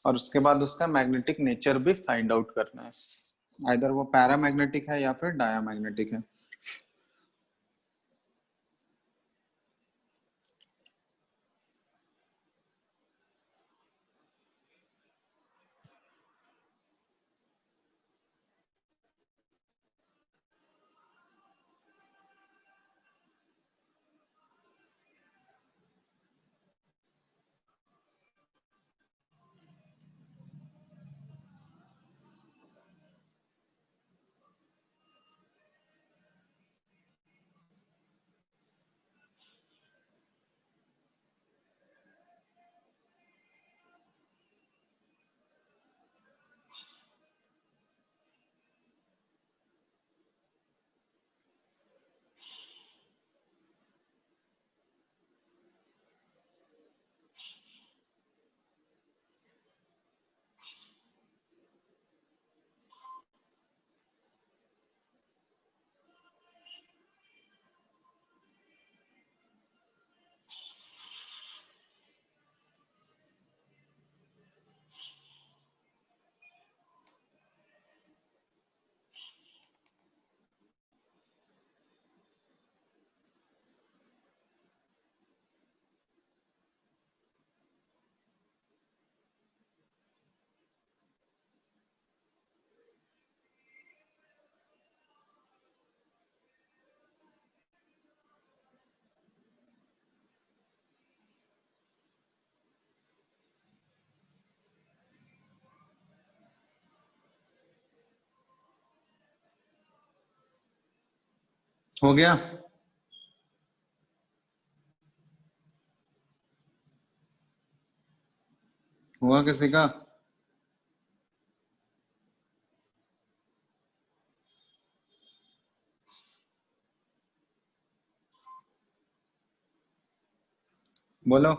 और उसके बाद उसका मैग्नेटिक नेचर भी फाइंड आउट करना है, आइदर वो पैरामैग्नेटिक है या फिर डायामैग्नेटिक है। हो गया? हुआ किसी का? बोलो।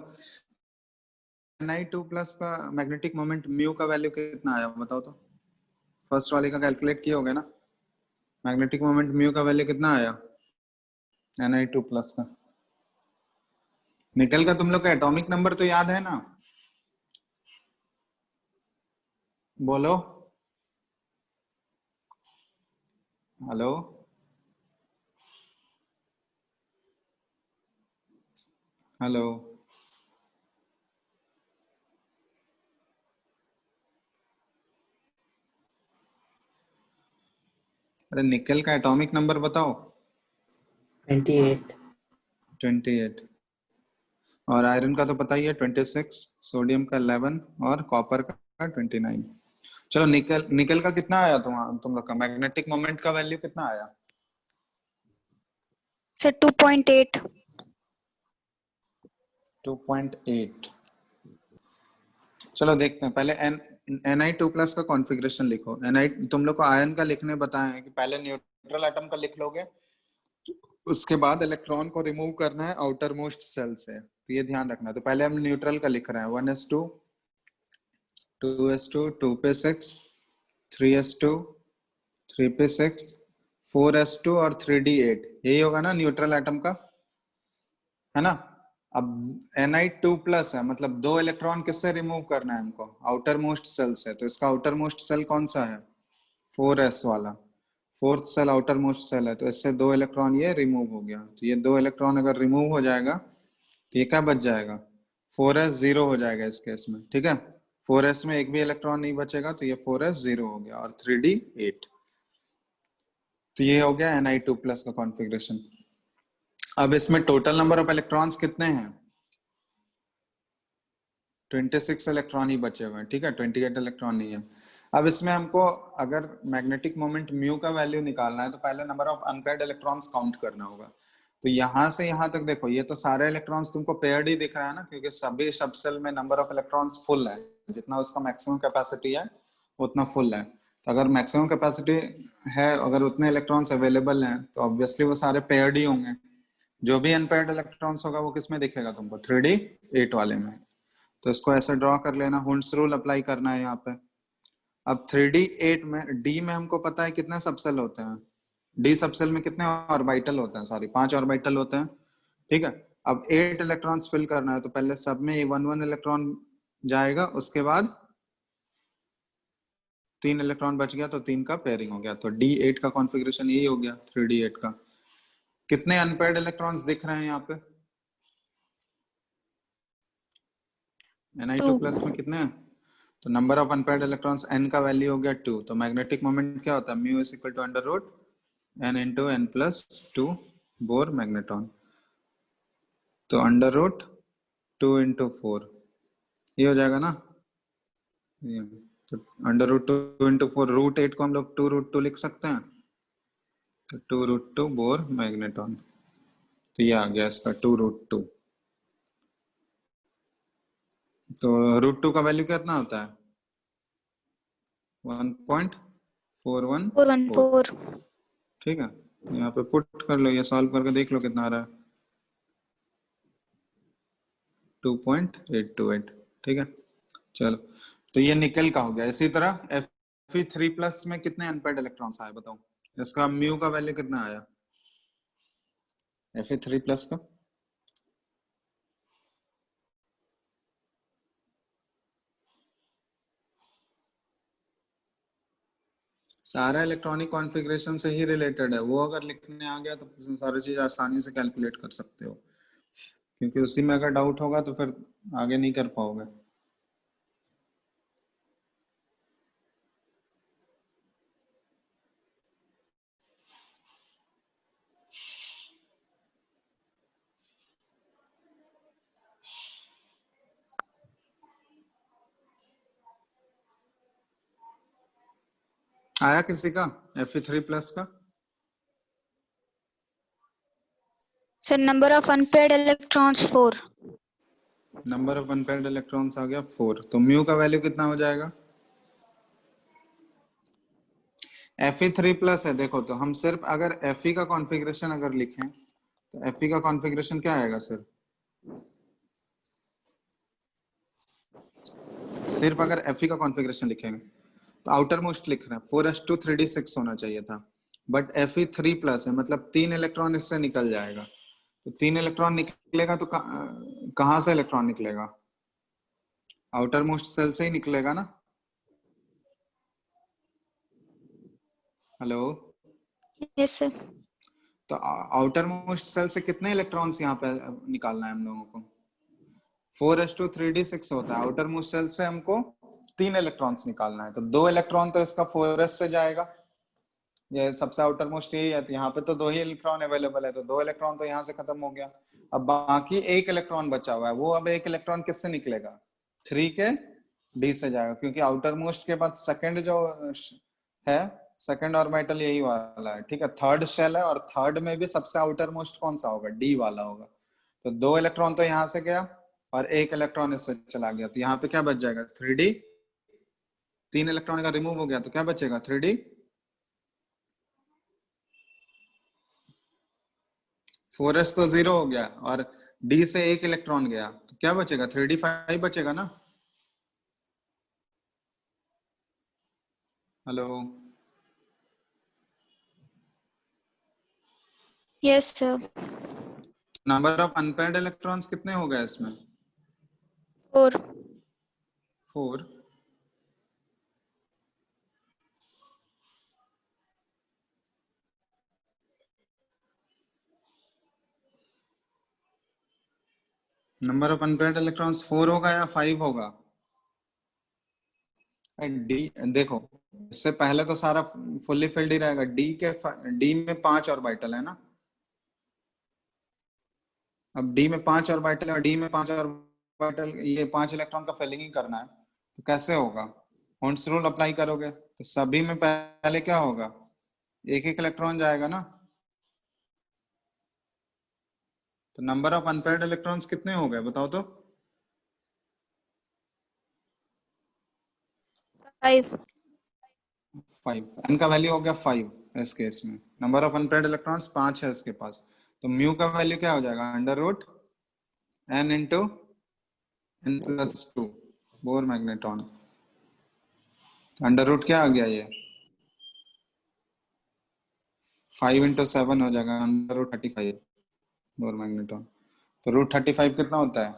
Ni2+ का मैग्नेटिक मोमेंट म्यू का वैल्यू कितना आया बताओ तो। फर्स्ट वाले का कैलकुलेट किए होगे ना, मैग्नेटिक मोमेंट म्यू का वैल्यू कितना आया Ni2+ का? निकल का तुम लोग का एटॉमिक नंबर तो याद है ना? बोलो। Hello, hello. अरे निकल का एटॉमिक नंबर बताओ। 28। 28। और आयरन का तो पता ही है 26, सोडियम का 11 और कॉपर का 29। चलो निकल, निकल का कितना आया तुम लोग का मैग्नेटिक मोमेंट का वैल्यू कितना आया? सर 2.8। 2.8। चलो देखते हैं, पहले Ni2+ का कॉन्फ़िगरेशन लिखो। Ni तुम लोग को आयन का लिखने बताए हैं कि पहले न्यूट्रल एटम का लिख लोगे, उसके बाद इलेक्ट्रॉन को रिमूव करना है आउटर मोस्ट सेल से, तो ये ध्यान रखना। तो पहले हम न्यूट्रल का लिख रहे हैं 1s2, 2s2, 2p6, 3s2, 3p6, 4s2 और 3d8, यही होगा ना न्यूट्रल एटम का, है ना? अब Ni2+ है, मतलब 2 इलेक्ट्रॉन किससे रिमूव करना है हमको? आउटर मोस्ट सेल से। तो इसका आउटर मोस्ट सेल कौन सा है? 4s वाला, fourth shell outermost shell है, तो इससे 2 इलेक्ट्रॉन ये रिमूव हो गया। तो ये 2 इलेक्ट्रॉन अगर रिमूव हो जाएगा तो ये क्या बच जाएगा? 4s 0 हो जाएगा इस केस में, ठीक है? 4s में एक भी इलेक्ट्रॉन नहीं बचेगा, तो ये 4s 0 हो गया, और 3d8। तो ये हो गया Ni2+ का कॉन्फ़िगरेशन। अब इसमें टोटल नंबर ऑफ इलेक्ट्रॉन्स कितने हैं? 26 इलेक्ट्रॉन ही बचे हुए हैं, ठीक है? 28 इलेक्ट्रॉन नहीं है। अब इसमें हमको अगर मैग्नेटिक मोमेंट म्यू का वैल्यू निकालना है तो पहले number of unpaired electrons count करना होगा। तो यहाँ से यहाँ तक देखो, ये तो सारे इलेक्ट्रॉन्स तुमको पेयर्ड ही दिख रहा है ना, क्योंकि सभी सबसेल में नंबर ऑफ इलेक्ट्रॉन्स फुल है, जितना उसका मैक्सिमम कैपेसिटी है उतना फुल है। अगर मैक्सिमम कैपेसिटी है, अगर उतने इलेक्ट्रॉन्स अवेलेबल हैं तो ऑब्वियसली वो सारे पेयर्ड ही होंगे। जो भी अनपेयर्ड इलेक्ट्रॉन्स होगा वो किस में दिखेगा तुमको? 3d8 वाले में। तो इसको ऐसे ड्रॉ कर लेना, हुंड्स रूल अप्लाई करना है यहाँ पे। अब 3d8 में डी में हमको पता है कितने सबसेल होते हैं, डी सबसेल में कितने ऑर्बिटल होते हैं, सॉरी 5 ऑर्बिटल होते हैं, ठीक है। अब 8 इलेक्ट्रॉन्स फिल करना है तो पहले सब में 1 इलेक्ट्रॉन जाएगा, उसके बाद 3 इलेक्ट्रॉन बच गया तो 3 का पेयरिंग हो गया। तो D8 का कॉन्फ़िगरेशन यही हो गया 3d8 का। कितने अनपेयर्ड इलेक्ट्रॉन्स दिख रहे हैं यहाँ पे? Ni2 प्लस में कितने हैं? तो number of unpaired electrons n का वैल्यू हो गया 2। तो मैग्नेटिक मोमेंट क्या होता है? Mu is equal to under root n into n plus 2 Bohr magneton. तो अंडर रूट 2 इंटू 4 ये हो जाएगा ना। ये तो अंडर रूट 2 इंटू 4, रूट 8 को हम लोग 2 रूट 2 लिख सकते हैं। तो 2 रूट 2 बोर मैग्नेटॉन। तो ये आ गया इसका 2 रूट 2। तो रूट 2 का वैल्यू कितना होता है? 1.414। 414. ठीक है, यहाँ पे पुट कर लो, ये सॉल्व करके देख लो कितना आ रहा है। 2.828। ठीक है, चलो तो ये निकल का हो गया। इसी तरह Fe3 प्लस में कितने अनपेयर्ड इलेक्ट्रॉन्स आए बताओ? इसका म्यू का वैल्यू कितना आया Fe3 प्लस का? सारा इलेक्ट्रॉनिक कॉन्फ़िगरेशन से ही रिलेटेड है, वो अगर लिखने आ गया तो सारी चीज आसानी से कैलकुलेट कर सकते हो, क्योंकि उसी में अगर डाउट होगा तो फिर आगे नहीं कर पाओगे। आया किसी का Fe3 प्लस का? So number of unpaired electrons 4. Number of unpaired electrons आ गया 4। तो म्यू का वैल्यू कितना हो जाएगा? Fe3 प्लस है, देखो तो हम सिर्फ अगर Fe का कॉन्फ़िगरेशन अगर लिखें तो Fe का कॉन्फ़िगरेशन क्या आएगा? सिर्फ अगर Fe का कॉन्फ़िगरेशन लिखेंगे तो आउटर मोस्ट लिख रहे हैं 4s2 3d6 होना चाहिए था, बट Fe3 प्लस है, मतलब 3 इलेक्ट्रॉन इससे निकल जाएगा। तो 3 इलेक्ट्रॉन निकलेगा तो कहां से इलेक्ट्रॉन निकलेगा? आउटर मोस्ट सेल से ही निकलेगा ना। Hello, Yes, sir. तो आउटर मोस्ट सेल से कितने इलेक्ट्रॉन्स यहाँ पे निकालना है हम लोगों को? 4s2 3d6 होता है, आउटर मोस्ट सेल से हमको 3 इलेक्ट्रॉन्स निकालना है। तो 2 इलेक्ट्रॉन तो इसका 4s से जाएगा, ये सबसे आउटर मोस्ट यही है। तो यहाँ पे तो 2 ही इलेक्ट्रॉन अवेलेबल है, तो 2 इलेक्ट्रॉन तो यहाँ से खत्म हो गया। अब बाकी 1 इलेक्ट्रॉन बचा हुआ है, वो अब 1 इलेक्ट्रॉन किससे निकलेगा? 3 के डी से जाएगा, क्योंकि आउटर मोस्ट के बाद सेकंड जो है, सेकंड ऑर्बिटल यही वाला है, ठीक है। थर्ड शेल है और थर्ड में भी सबसे आउटर मोस्ट कौन सा होगा? डी वाला होगा। तो 2 इलेक्ट्रॉन तो यहाँ से गया और 1 इलेक्ट्रॉन इससे चला गया, तो यहाँ पे क्या बच जाएगा? 3d। 3 इलेक्ट्रॉन का रिमूव हो गया तो क्या बचेगा? 3d। 4s तो 0 हो गया और d से 1 इलेक्ट्रॉन गया, तो क्या बचेगा? 3d5 बचेगा ना। Hello, Yes, sir. Number of unpaired electrons कितने हो गए इसमें? 4. 4। नंबर ऑफ अनपेयर्ड इलेक्ट्रॉन्स 4 होगा या 5 होगा? डी देखो, इससे पहले तो सारा फुल्ली फिल्ड ही रहेगा। डी में 5 ऑर्बिटल है ना। अब डी में 5 ऑर्बिटल है और डी में 5 ऑर्बिटल, ये 5 इलेक्ट्रॉन का फिलिंग ही करना है, तो कैसे होगा? हॉर्न्स रूल अप्लाई करोगे तो सभी में पहले क्या होगा? 1 इलेक्ट्रॉन जाएगा ना। तो नंबर ऑफ अनपेयर्ड इलेक्ट्रॉन्स कितने हो गए बताओ तो? 5. 5, n का वैल्यू हो गया 5 इस केस में, नंबर ऑफ अनपेयर्ड इलेक्ट्रॉन्स 5 है इसके पास, तो म्यू का वैल्यू क्या हो जाएगा, under root n into n+2 Bohr magnetron, under root क्या आ गया ये 5 इंटू 7 हो जाएगा, अंडर रूट 35 बोर मैग्नेट्रॉन। तो रूट 35 कितना होता है,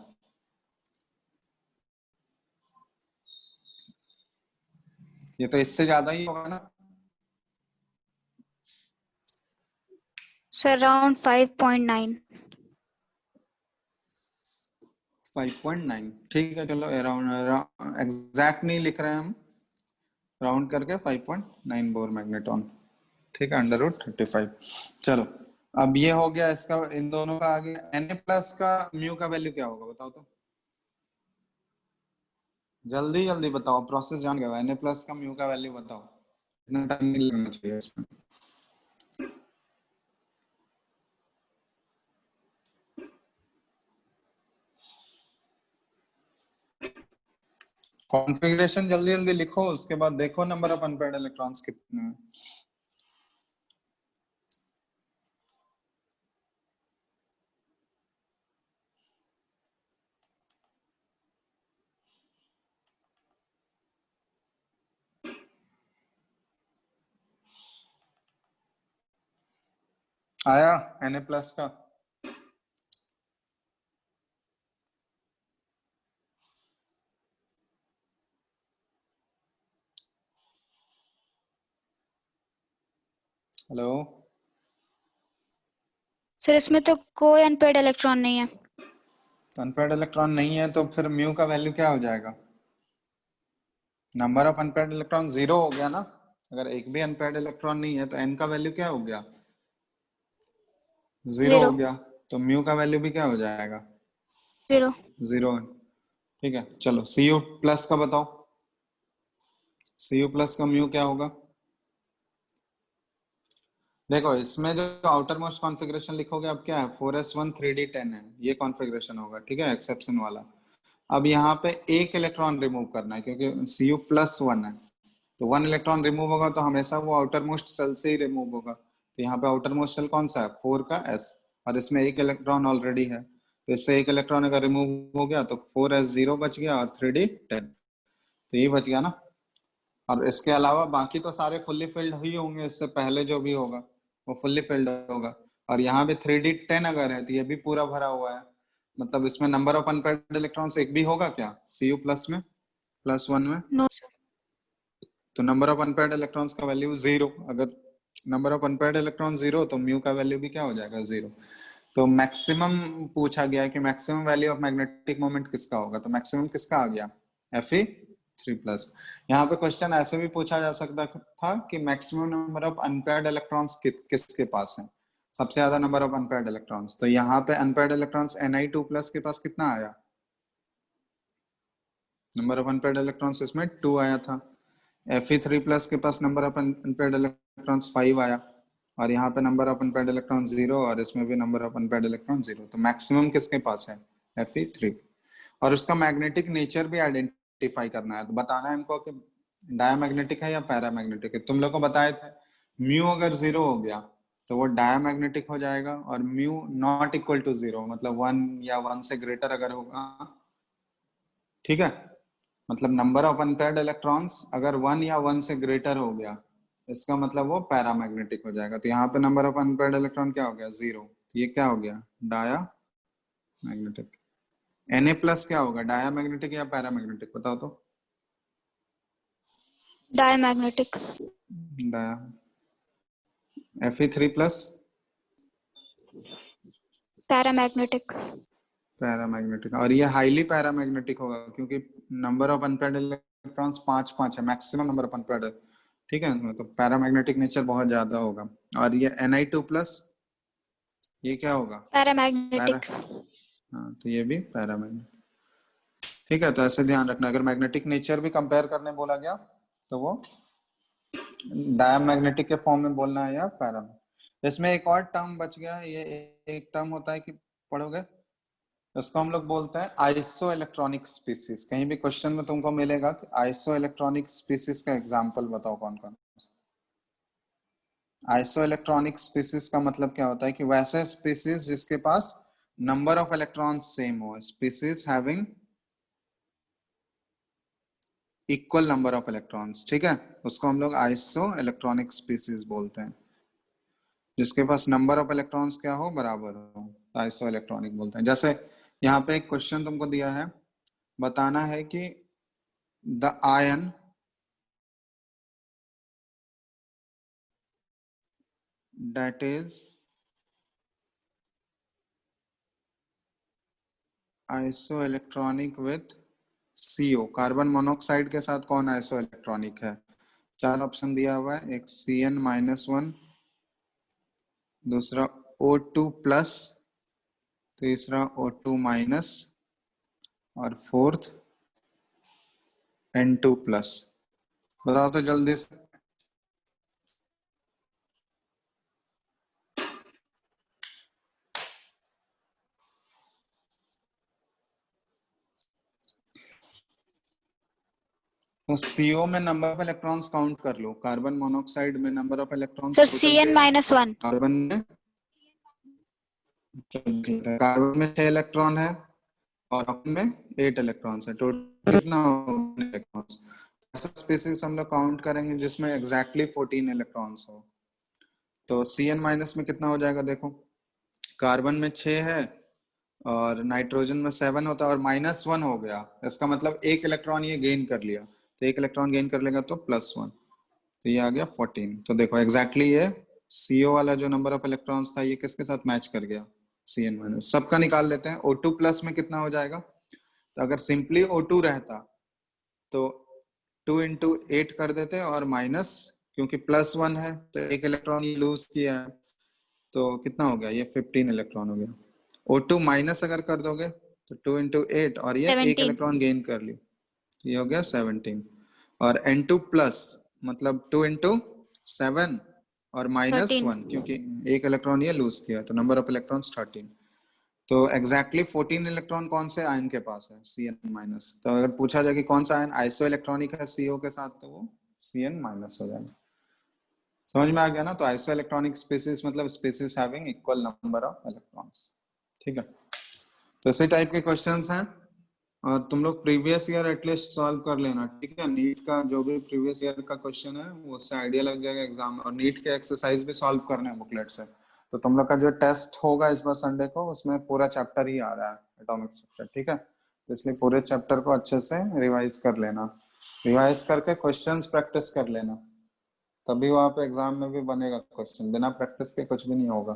ये तो इससे ज्यादा ही होगा ना। Sir round 5.9। 5.9 ठीक है, चलो अराउंड एग्जैक्ट नहीं लिख रहे हैं हम, राउंड करके 5.9 बोर मैग्नेट्रॉन, ठीक है, अंडर रूट 35। चलो अब ये हो गया इसका, इन दोनों का आगे Na+ का म्यू का वैल्यू क्या होगा बताओ तो, जल्दी जल्दी बताओ, प्रोसेस जान गया, Na+ का म्यू का वैल्यू बताओ, इतना टाइम नहीं लगना चाहिए इसमें। कॉन्फ़िगरेशन जल्दी जल्दी लिखो, उसके बाद देखो नंबर ऑफ अनपेयर्ड इलेक्ट्रॉन्स कितने हैं। आया Na+ का, हेलो, सर इसमें तो कोई अनपेयर्ड इलेक्ट्रॉन नहीं है। अनपेयर्ड इलेक्ट्रॉन नहीं है तो फिर म्यू का वैल्यू क्या हो जाएगा, नंबर ऑफ अनपेयर्ड इलेक्ट्रॉन 0 हो गया ना, अगर एक भी अनपेयर्ड इलेक्ट्रॉन नहीं है तो n का वैल्यू क्या हो गया, 0 हो 0 गया, तो म्यू का वैल्यू भी क्या हो जाएगा, 0। 0। ठीक है, चलो Cu+ का बताओ, Cu+ का म्यू क्या होगा, देखो इसमें जो आउटर मोस्ट कॉन्फ़िगरेशन लिखोगे अब क्या है, 4s1 3d10 है, ये कॉन्फ़िगरेशन होगा, ठीक है, एक्सेप्शन वाला। अब यहाँ पे एक इलेक्ट्रॉन रिमूव करना है क्योंकि Cu+1 है, तो 1 इलेक्ट्रॉन रिमूव होगा तो हमेशा वो आउटर मोस्ट सेल से ही रिमूव होगा, तो यहाँ पे आउटर मोस्ट सेल कौन सा है, 4 का s, और इसमें एक इलेक्ट्रॉन ऑलरेडी है, तो इससे एक इलेक्ट्रॉन अगर रिमूव हो गया तो 4s0 बच गया और 3d10, तो ये बच गया ना। और इसके अलावा बाकी तो सारे फुल्ली फिल्ड ही होंगे, इससे पहले जो भी होगा वो फुल्ली फिल्ड होगा, और यहाँ पे 3d10 अगर है तो ये भी पूरा भरा हुआ है, मतलब इसमें नंबर ऑफ अनपेयर्ड इलेक्ट्रॉन्स एक भी होगा क्या Cu+ में, +1 में, नो सर। तो नंबर ऑफ अनपेयर्ड इलेक्ट्रॉन्स का वैल्यू 0, अगर नंबर ऑफ अनपेयर्ड इलेक्ट्रॉन 0 तो म्यू का वैल्यू भी क्या हो जाएगा 0। तो मैक्सिमम पूछा गया है कि maximum value of magnetic moment किसका होगा, तो मैक्सिमम किसका आ गया Fe3+। यहाँ पे क्वेश्चन ऐसे भी पूछा जा सकता था कि maximum number of unpaired electrons किसके पास है, सबसे ज्यादा नंबर ऑफ अनपेयर्ड इलेक्ट्रॉन्स, तो यहाँ पे अनपेयर्ड इलेक्ट्रॉन्स Ni2+ के पास कितना आया, नंबर ऑफ अनपेयर्ड इलेक्ट्रॉन्स इसमें 2 आया था, Fe3+ के पास नंबर ऑफ अनपेयर्ड इलेक्ट्रॉन्स 5 आया, और यहाँ पे नंबर ऑफ अनपेयर्ड इलेक्ट्रॉन 0, और इसमें भी नंबर ऑफ अनपेयर्ड इलेक्ट्रॉन 0, तो मैक्सिमम किसके पास है Fe3। और उसका मैग्नेटिक नेचर भी आइडेंटिफाई करना है, तो बताना है हमको कि डायमैग्नेटिक है या पैरामैग्नेटिक है। तुम लोग को बताए थे म्यू अगर 0 हो गया तो वो डायमैग्नेटिक हो जाएगा, और म्यू नॉट इक्वल टू 0 मतलब 1 या 1 से ग्रेटर अगर होगा, ठीक है, मतलब नंबर ऑफ अनपेयर्ड इलेक्ट्रॉन्स अगर 1 या 1 से ग्रेटर हो गया इसका मतलब वो पैरामैग्नेटिक हो जाएगा, तो यहाँ पे नंबर ऑफ अनपेयर्ड इलेक्ट्रॉन क्या हो गया 0, तो ये क्या हो गया डाया मैग्नेटिक। Na+ क्या होगा, डाया मैग्नेटिक या पैरामैग्नेटिक बताओ तो, diamagnetic. Dia. Fe3+ paramagnetic. Paramagnetic, और ये हाईली पैरामैग्नेटिक होगा क्योंकि नंबर ऑफ अनपेयर्ड इलेक्ट्रॉन्स 5 है, मैक्सिमम नंबर ऑफ अनपेयर्ड, ठीक है, तो पैरामैग्नेटिक नेचर बहुत ज्यादा होगा। और ये Ni2+ ये क्या होगा पैरा, पैरामैग्नेटिक। हाँ तो ये भी पैरामैग्नेटिक, ठीक है, तो ऐसे ध्यान रखना, अगर मैग्नेटिक नेचर भी कंपेयर करने बोला गया तो वो डायमैग्नेटिक के फॉर्म में बोलना है या पैरा। इसमें एक और टर्म बच गया, ये एक टर्म होता है कि पढ़ोगे, इसको हम लोग बोलते हैं आइसो इलेक्ट्रॉनिक स्पीसीज। कहीं भी क्वेश्चन में तुमको मिलेगा कि आइसो इलेक्ट्रॉनिक स्पीसीज का एग्जांपल बताओ कौन कौन। आइसो इलेक्ट्रॉनिक स्पीसीज का मतलब क्या होता है कि वैसे स्पीसीज जिसके पास नंबर ऑफ इलेक्ट्रॉन्स सेम हो, species having equal number of electrons, ठीक है, उसको हम लोग आइसो इलेक्ट्रॉनिक स्पीसीज बोलते हैं। जिसके पास नंबर ऑफ इलेक्ट्रॉन्स क्या हो, बराबर हो, आइसो इलेक्ट्रॉनिक बोलते हैं। जैसे यहाँ पे एक क्वेश्चन तुमको दिया है, बताना है कि the ion that is isoelectronic with CO, carbon monoxide के साथ कौन आइसो इलेक्ट्रॉनिक है। 4 ऑप्शन दिया हुआ है, एक CN-1, दूसरा O2+, तीसरा O2- और फोर्थ N2+। बताओ तो जल्दी से। तो CO में नंबर ऑफ इलेक्ट्रॉन्स काउंट कर लो, कार्बन मोनोऑक्साइड में number of electrons sir CN-1 carbon में 6 इलेक्ट्रॉन है और ऑक्सीजन में 8 इलेक्ट्रॉन्स है, टोटल कितना इलेक्ट्रॉन्स। ऐसा स्पीसीज हम लोग काउंट करेंगे जिसमें एग्जैक्टली 14 इलेक्ट्रॉन्स हो। तो CN- में कितना हो जाएगा, देखो कार्बन में 6 है और नाइट्रोजन में 7 होता है और -1 हो गया, इसका मतलब एक इलेक्ट्रॉन ये गेन कर लिया, तो एक इलेक्ट्रॉन गेन कर लेगा तो +1, तो ये आ गया 14। तो देखो एग्जैक्टली ये CO वाला जो नंबर ऑफ इलेक्ट्रॉन्स था ये किसके साथ मैच कर गया, CN-। सबका निकाल लेते हैं। O2+ में कितना हो जाएगा, तो अगर सिंपली O2 रहता तो 2 × 8 कर देते और माइनस, क्योंकि +1 है तो एक इलेक्ट्रॉन ये लूज किया है, तो कितना हो गया, ये 15 इलेक्ट्रॉन हो गया। O2- अगर कर दोगे तो 2 × 8 और ये एक 17 इलेक्ट्रॉन गेन कर ली, ये हो गया 17। और N2+ मतलब 2 × 7 और -1, 13 क्योंकि एक इलेक्ट्रॉन ये लूज किया, तो नंबर ऑफ इलेक्ट्रॉन्स 13। तो एग्जैक्टली 14 इलेक्ट्रॉन कौन से आयन के पास है, CN-। तो अगर पूछा जाए कि कौन सा आयन आइसो इलेक्ट्रॉनिक है CO के साथ, तो वो CN- हो जाएगा। समझ में आ गया ना। तो आइसो इलेक्ट्रॉनिक स्पीसीज मतलब species having equal number of electrons, ठीक है। तो इसी टाइप के क्वेश्चंस हैं और तुम लोग प्रीवियस ईयर एटलीस्ट सॉल्व कर लेना, ठीक है। नीट का जो भी प्रीवियस ईयर का क्वेश्चन है वो उससे आइडिया लग जाएगा एग्जाम में। और नीट के एक्सरसाइज भी सॉल्व करने हैं बुकलेट से। तो तुम लोग का जो टेस्ट होगा इस बार संडे को, उसमें पूरा चैप्टर ही आ रहा है, एटॉमिक स्ट्रक्चर, ठीक है। तो इसलिए पूरे चैप्टर को अच्छे से रिवाइज कर लेना, रिवाइज करके क्वेश्चंस प्रैक्टिस कर लेना, तभी वहां पे एग्जाम में भी बनेगा क्वेश्चन, बिना प्रैक्टिस के कुछ भी नहीं होगा।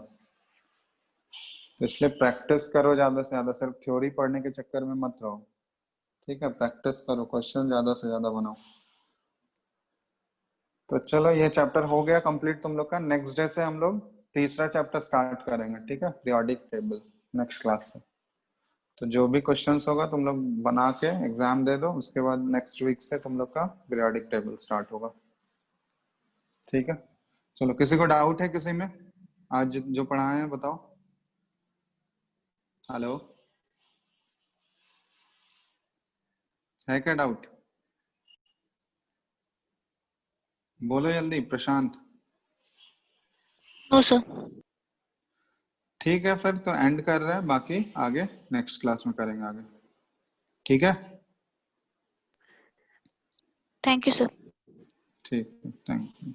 तो इसलिए प्रैक्टिस करो ज्यादा से ज्यादा, सिर्फ थ्योरी पढ़ने के चक्कर में मत रहो, ठीक है। प्रैक्टिस करो, क्वेश्चन ज्यादा से ज्यादा बनाओ। तो चलो ये चैप्टर हो गया कंप्लीट तुम लोग का। नेक्स्ट डे से हम लोग तीसरा चैप्टर स्टार्ट करेंगे, ठीक है, पीरियोडिक टेबल, नेक्स्ट क्लास से। तो जो भी क्वेश्चंस होगा तुम लोग बना के एग्जाम दे दो, उसके बाद नेक्स्ट वीक से तुम लोग का पीरियोडिक टेबल स्टार्ट होगा, ठीक है। चलो, किसी को डाउट है किसी में आज जो पढ़ाए हैं, बताओ। हेलो, है क्या डाउट, बोलो जल्दी। प्रशांत, नो सर। ठीक है फिर तो एंड कर रहे हैं, बाकी आगे नेक्स्ट क्लास में करेंगे आगे, ठीक है। Thank you sir. ठीक है, थैंक यू।